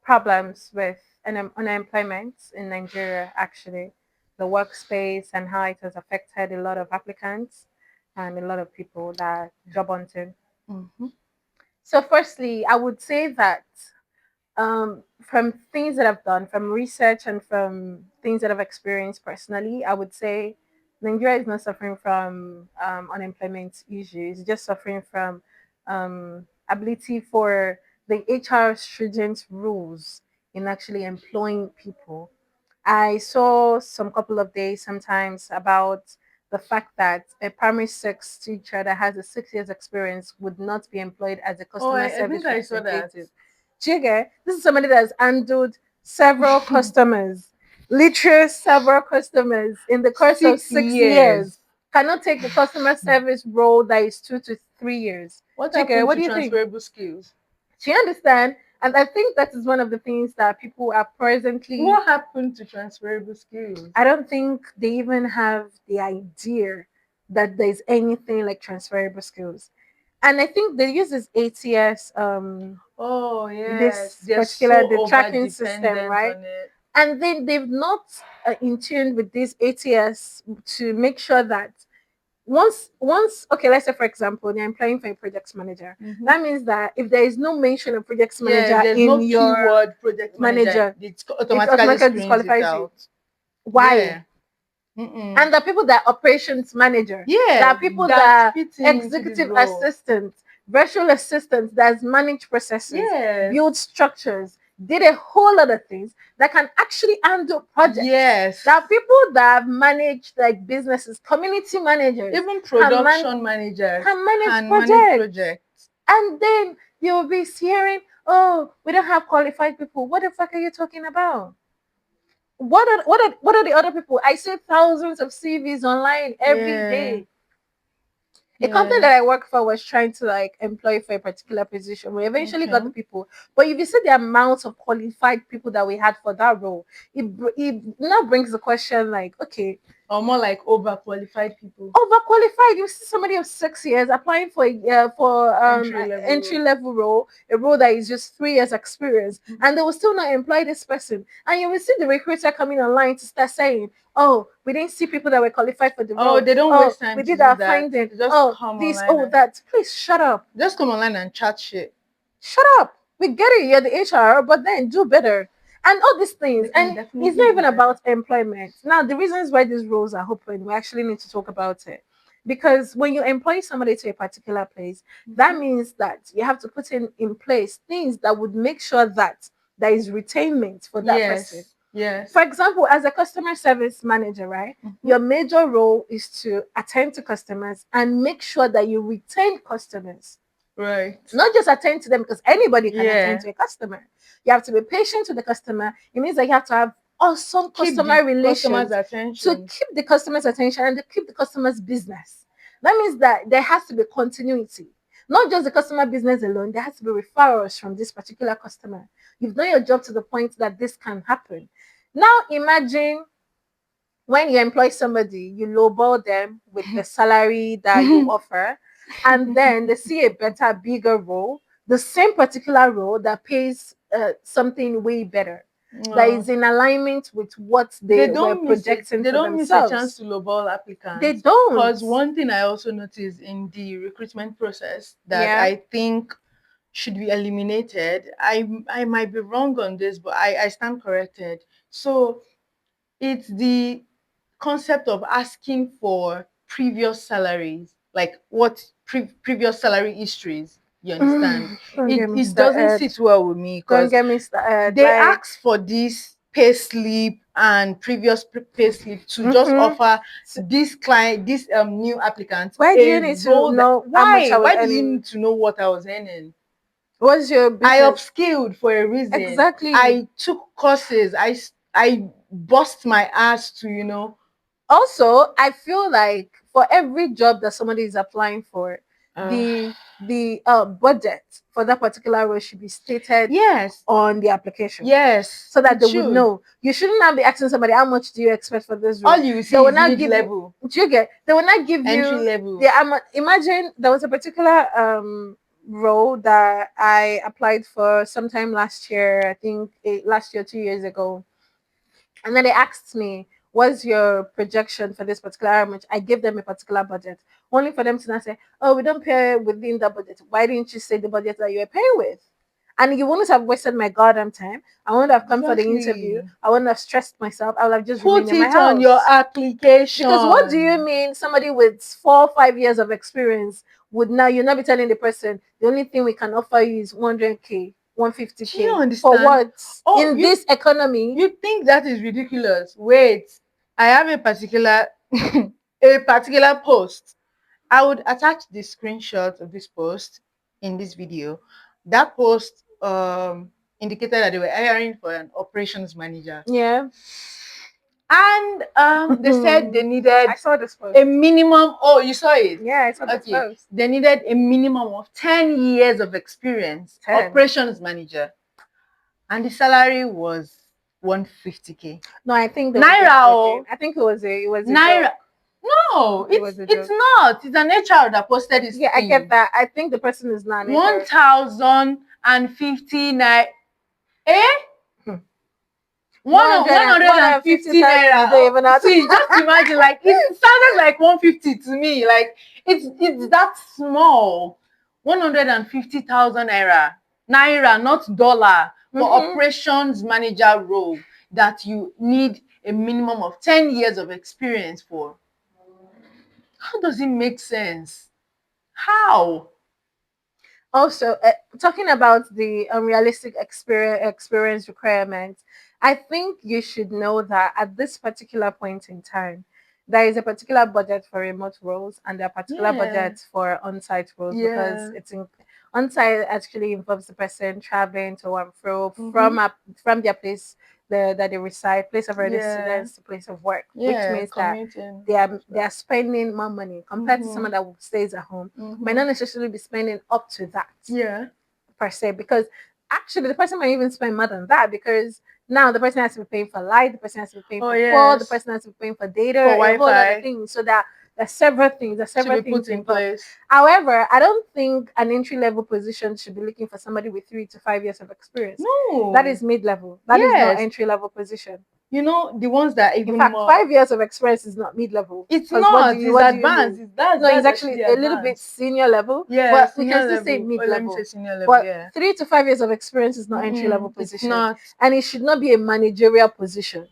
problems with unemployment in Nigeria, actually, the workspace and how it has affected a lot of applicants and a lot of people that are job hunting. Mm-hmm. So, firstly, I would say that from things that I've done, from research and from things that I've experienced personally, I would say Nigeria is not suffering from unemployment issues, it's just suffering from ability for the HR stringent rules in actually employing people. I saw some couple of days sometimes about the fact that a primary six teacher that has a 6 years experience would not be employed as a Oh, customer I think service I saw that. representative. Jigga, this is somebody that has handled several customers, literally several customers in the course of Six 6 years. years. Cannot take the customer service role that is 2 to 3 years. What Jigga, happened what to do you think? transferable skills? Do you understand? And I think that is one of the things that people are presently, What happened to transferable skills? I don't think they even have the idea that there's anything like transferable skills. And I think they use this ATS, Oh yes, this they're particular so the over tracking system, dependent right? on it. And then they've not in tune with this ATS to make sure that once okay, let's say for example they're applying for a project manager. Mm-hmm. That means that if there is no mention of project Yeah, if manager there's in no your keyword project manager, manager, it it automatically automatically screens it disqualifies you. out. Why? Yeah. Mm-mm. And the people that are operations manager, there Yeah, are people that that fits are in into this executive role. assistants, virtual assistants that's manage processes, Yes. build structures, did a whole lot of things that can actually handle projects. Yes. There are people that have managed like businesses, community managers, Even production managers can manage manage projects. projects. And then you'll be hearing, oh, we don't have qualified people. What the fuck are you talking about? What are the other people? I see thousands of CVs online every Yeah. day. A company Yeah. that I work for was trying to like employ for a particular position. We eventually got Okay. the people, but if you see the amount of qualified people that we had for that role, it now brings the question like, okay, Or more like overqualified people. overqualified. You see somebody of 6 years applying for Entry level entry role. level role, a role that is just 3 years experience, and they will still not employ this person. And you will see the recruiter coming online to start saying, "Oh, we didn't see people that were qualified for the Oh, role. they don't Oh, waste time we to did do our that. finding. They just Oh, come this. online Oh, and that. Please shut up. just come online and chat shit. Shut up. We get it. You're the HR, but then do better." And all these things. They can And it's definitely not do even better. about employment. Now, the reasons why these roles are open, we actually need to talk about it. Because when you employ somebody to a particular place, that means that you have to put in place things that would make sure that there is retainment for that person. Yes. Yes. For example, as a customer service manager, right, Mhm. your major role is to attend to customers and make sure that you retain customers. Right. Not just attend to them because anybody can attend Yeah. to a customer. You have to be patient with the customer. It means that you have to have awesome Keep the customer customer's relations, to attention. keep the customer's attention and to keep the customer's business. That means that there has to be continuity. Not just the customer business alone, there has to be referrals from this particular customer. You've done your job to the point that this can happen. Now imagine when you employ somebody, you lowball them with the salary that you offer, and then they see a better, bigger role, the same particular role that pays something way better, that No. is in alignment with what they were projecting They for don't miss a chance themselves. to lowball They applicants. don't. Because one thing I also noticed in the recruitment process that Yeah. I think should be eliminated. I might be wrong on this, but I stand corrected. So it's the concept of asking for previous salaries, like what previous salary histories. You understand? Don't It get me it doesn't started. sit well with me Don't because get me started. they Like, ask for this pay slip and previous pay slip to just mhm. offer So this client, this new applicant why do a you need to role that know how much I was why do you earning? need to know what I was earning? What's your I business? upskilled for a reason. Exactly. I took courses. I bust my ass to Also, I feel like for every job that somebody is applying for, uh, the budget for that particular role should be stated yes, on the application, yes, so that it they would should. know. You shouldn't now be asking somebody how much do you expect for this All role. you They see will is not mid give you. level, Do you get? They will not give entry you level. the amount. Imagine there was a particular role that I applied for sometime last year. I think last year, 2 years ago, and then they asked me, what's your projection for this particular how much? I gave them a particular budget, only for them to not say, oh, we don't pay within that budget. Why didn't you say the budget that you were paying with? And you wouldn't have wasted my goddamn time. I wouldn't have come for the interview. Exactly. I wouldn't have stressed myself. I would have just remained Put in my it on your house. Because what do you application. mean somebody with 4 or 5 years of experience would now, you'll not be telling the person the only thing we can offer you is 100K, Do you 150K. For understand? what? Oh, In this economy, you think that is ridiculous? Wait, I have a particular a particular post. I would attach the screenshot of this post in this video. That post indicated that they were hiring for an operations manager, yeah. and they said they needed I saw this a post. minimum. Oh, you saw it? Yeah, I saw this Okay, post. they needed a minimum of 10 years of experience, 10. operations manager, and the salary was 150K No, I think they were just naira. joking. Oh, I think it was a naira. joke. No, It was a it's joke. not. It's an HR that posted this Yeah, I get thing. that. I think the person is not an One HR. thousand and fifty naira. Eh? Hmm. One hundred and 150 fifty times naira. you don't Oh, even have to. see, just imagine. Like it sounded like 150 to me. Like it's that small. 150,000 naira, not dollar, for Mhm. operations manager role that you need a minimum of 10 years of experience for. How does it make sense? How? Also, talking about the unrealistic experience requirements, I think you should know that at this particular point in time, there is a particular budget for remote roles and there are particular Yeah, budgets for on-site roles, because yeah. on-site actually involves the person traveling to and fro Mm-hmm. from their place, that they reside, place of Yeah, residence to place of work, which yeah. means that Commuting they and are all they that. are spending more money compared to Mm-hmm. someone that stays at home, might Mm-hmm. not necessarily be spending up to that Yeah. per se, because actually the person might even spend more than that, because now the person has to be paying for light, the person has to be paying Oh for call, the yes. person has to be paying for data, For a whole lot of Wi-Fi things. So that there's to several be put things in involved. place. However, I don't think an entry level position should be looking for somebody with 3 to 5 years of experience. That No. is mid level. That is not Yes. entry level position. You know the ones that In even fact, more. 5 years of experience is not mid level. It's Because what do not. you It's what do you advanced. mean? It's that's No, it's that's actually actually a little bit advanced. senior level, Yeah, but we can senior still say level. mid Or let me say level. senior level. But Yeah. 3 to 5 years of experience is not entry level Mm-mm, it's position, not. and it should not be a managerial position.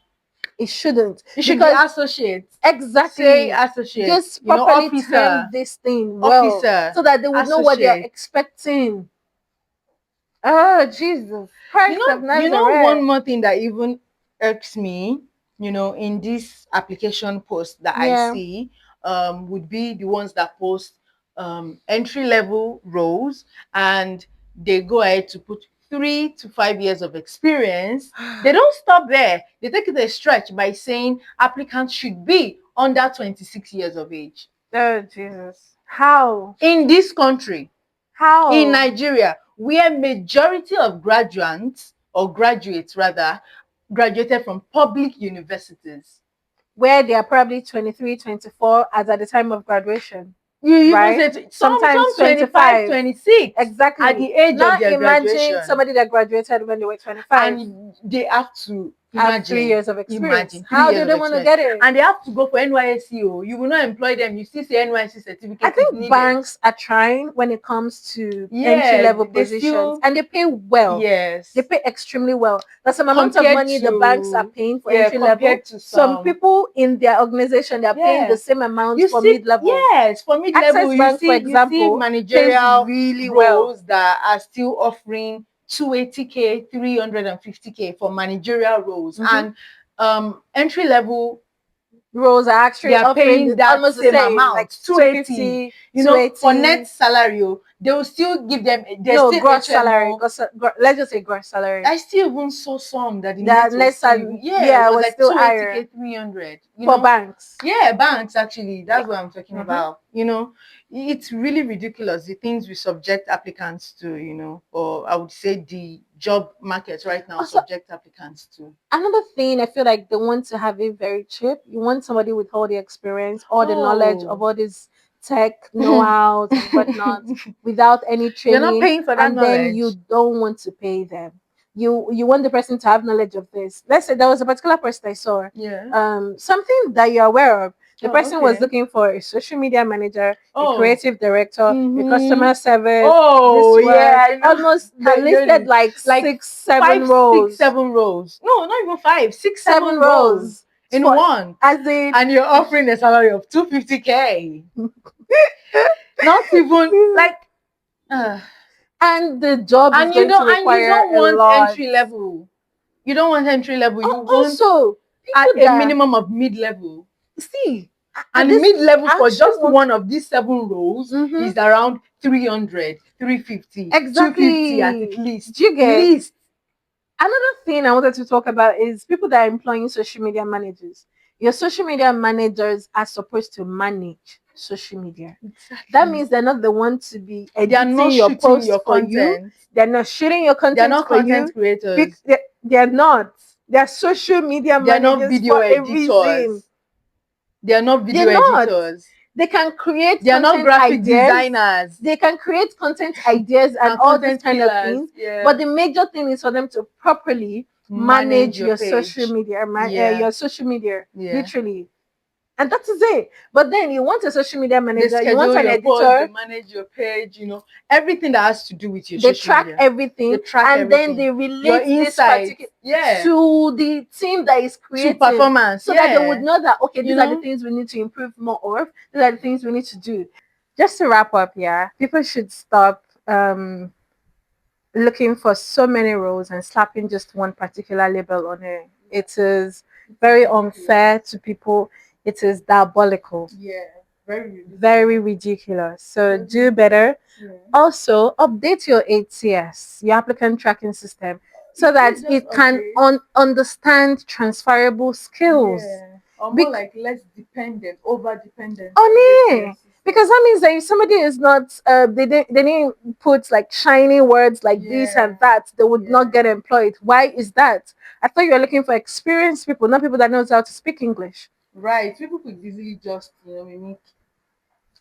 It shouldn't, It should be because associate. Say exactly, associate. just You know, properly term officer. this thing well, Officer. so that they would know what they are Associate. expecting. Oh Jesus You Christ of know, one Nazareth! more thing that even irks me, in this application post that I Yeah. see, would be the ones that post entry level roles, and they go ahead to put 3 to 5 years of experience, they don't stop there. They take it a stretch by saying applicants should be under 26 years of age. Oh Jesus. How? In this country, in How? Nigeria, where majority of graduates rather, graduated from public universities. Where they are probably 23, 24 as at the time of graduation. You even Right? say Sometimes some 25, 25. 26 Exactly. at the age Now of their imagine graduation. somebody that graduated when they were 25. And they have to Have 3 years of experience. imagine 3 How years do of they want to experience, get it? and they have to go for NYSC. You will not employ them, you still say NYSC I certificate is think needed. banks are trying when it comes to entry Yeah, level they positions, still, and they pay well. yes, They pay extremely well. There's some amount of compared money the banks are to, paying for yeah, entry level. compared to Some some, people in their organization they are paying the yeah. same amount You for see, mid level. yes, for mid-level, Access Bank, for you see example, pays managerial really well. roles that are still offering 280K, 350K for managerial roles. Mhm. And entry level, Roles are they actually are offering paying that almost the same same, like amount, 280. 250, For net 280. salary, they will still give them, there's No, still gross salary. HMO. Let's just say gross salary. I still even saw some that the The net was net still salary, even, yeah, it yeah, was was like still 280K, higher 300, for banks. Yeah, banks actually. Yeah. That's what I'm talking Mhm. about. It's really ridiculous the things we subject applicants to, or I would say the job market right now Also, subject applicants to. another thing, I feel like they want to have it very cheap. You want somebody with all the experience, all the knowledge of Oh. all this tech know-hows and whatnot, without any You're not training, paying for that and then you knowledge. don't want to pay them. You want the person to have knowledge of this. Let's say there was a particular person I saw, Yeah. something that you're aware of. The Oh, person was okay. looking for a social media manager, a Oh. creative director, a Mm-hmm. customer service. Oh, This one, yeah, I know. almost they listed You're like like six, seven five, six, roles. 7 rows. No, not even five, six, Seven seven rows rows in for, one. as in And you're offering a salary of 250K. Not even like, uh, and the job is and you going to don't and you require don't a want lot. entry level. You don't want entry level. You want Also, at people a that minimum of mid level. see at And this, mid level I for actually just want one of these 7 rows mhm, is around 300, 350, 250 at exactly. least. Do you get? Least. Another thing I wanted to talk about is people that are employing social media managers. Your social media managers are supposed to manage social media. That Exactly. means they're not the one to be They are not editing your shooting post your for you. content. They're not shooting your They are content not for content you. creators. They're not. They're social media They are not managers video for a reason. editors. They are not They're video not. editors. They can create They are not content graphic ideas. designers They can create content ideas and and all this content kind of killers. things. Yeah. But the major thing is for them to properly Manage manage your your social page. media, Yeah. your social media, Yeah. literally. And that is it. But then you want a social media They manager, you want schedule an your posts, they editor, manage your page, everything that has to do with your they social track media. They everything, track and then everything. they Your relate this insights. particular Yeah. to the team that is To creating, performance. so that they would Yeah. know that okay, You these are the know? things we need to improve more of, these are the things we need to do. Just to wrap up, yeah, people should stop looking for so many roles and slapping just one particular label on it. It is very unfair to people. It is diabolical. Yeah. Very ridiculous. Very ridiculous. So do better. Yeah. Also, update your ATS, your applicant tracking system, so that Just it can update. understand transferable skills. Yeah. Or more Bec- like less dependent, over dependent on on it. ATS Because system. that means that if somebody is not, they didn't put like shiny words like this and Yeah. that, they would Yeah. not get employed. Why is that? I thought you were looking for experienced people, not people that knows how to speak English. Right. People could easily just, mimic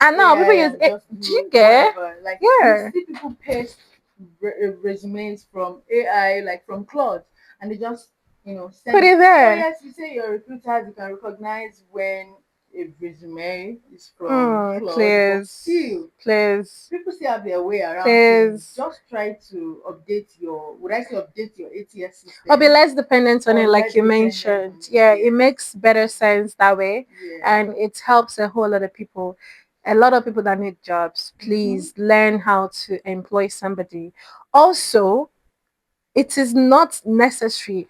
And now people AI use and it. just Do you do get? whatever. Like you Yeah. see people paste resumes from AI, like from Claude, and they just Put send it. it Oh there. yes, you say your recruiters, you can recognize when a resume is from Claude, but Please. still Please. people still have their way around things. Please. Just try to update your, would I say update your ATS Or be system, less dependent on or it, like less you dependent on mentioned. it. Yeah, it Yeah, makes better sense that way. yeah. And it helps a whole lot of people. A lot of people that need jobs, Mm-hmm. please learn how to employ somebody. Also, it is not necessary.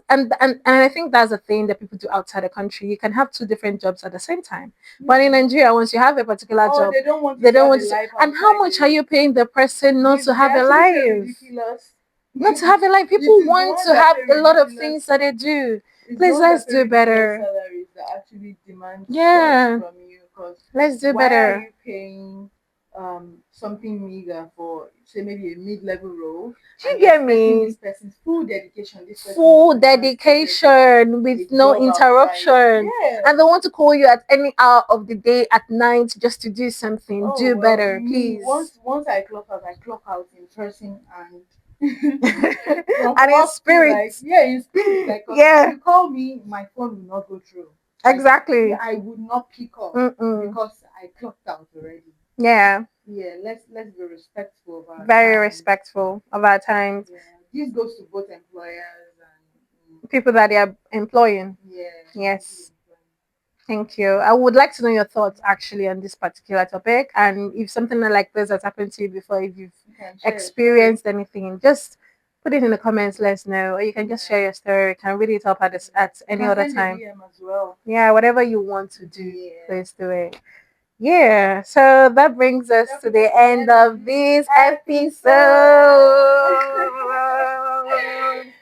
And I think that's a thing that people do outside the country. You can have two different jobs at the same time. But in Yeah. Nigeria, once you have a particular Oh, job, they don't want you they to don't have want a to. life And how outside much are it. you paying the person not to They have a actually say life? ridiculous. Not to have it like It people is the want one to that have pay a lot of ridiculous. things that they do. It's the Please, one let's that pay do ridiculous better. salaries that actually demand stuff Yeah, from you. Because let's do why are better. you paying something meager for say maybe a mid-level role, Do and you you're get expecting me? this person's full dedication? This person is Full going to expected to have dedication a with no job outside. interruption. Yeah. And they want to call you at any hour of the day at night just to do something. Oh Do well, better, me please. once I clock out in person and from And in work to spirit. like yeah in spirit like 'cause if Yeah, you call me my phone will not go through like exactly. yeah I would not pick up Mm-mm. because I clocked out already. Yeah, Yeah, let's be respectful of our very time. respectful of our times. Yeah, this goes to both employers and People that they are employing. yeah people Yes. employing. Thank you. I would like to know your thoughts actually on this particular topic, and if something like this has happened to you before, if you've You can share your story. experienced anything, just put it in the comments. Let us know, or you can just share Yeah, your story. You can read it up at this yeah. at You any can other send a time. DM as well. Yeah, whatever you want to do, Yeah. please do it. Yeah, so that brings us That to brings us the to the end end of of this this episode. episode.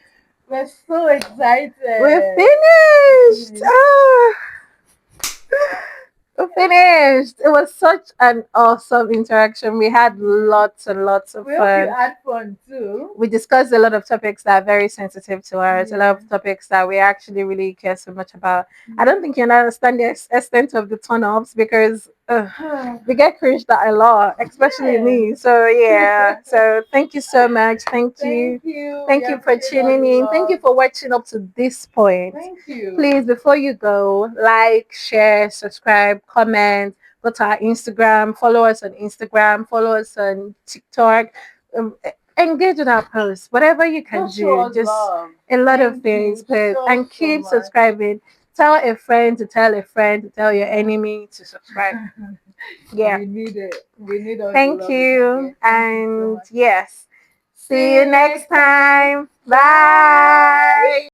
We're so We're excited. finished. Finished. Ah. We finished. It was such an awesome interaction. We had lots and lots of We hope you fun. had fun too. We discussed a lot of topics that are very sensitive to us, a lot Yeah. of topics that we actually really care so much about. I don't think you understand the extent of the turn ups because we get cringed at a lot, especially Yes. me. So, yeah. So, thank you so much. Thank you. Thank you. We Thank you for appreciate all tuning the in. Thank you love. for watching up to this point. Thank you. Please, before you go, like, share, subscribe, comment, go to our Instagram, follow us on Instagram, follow us on TikTok, engage with our posts, whatever you can Just show do, us just love. a lot of Thank things, you but and so keep much. subscribing. Tell a friend to tell a friend to tell your enemy to subscribe. Yeah. We need it. We need all the Thank love we can you. get. Thank you so And much. yes, see See you you next next time. time. Bye. Bye.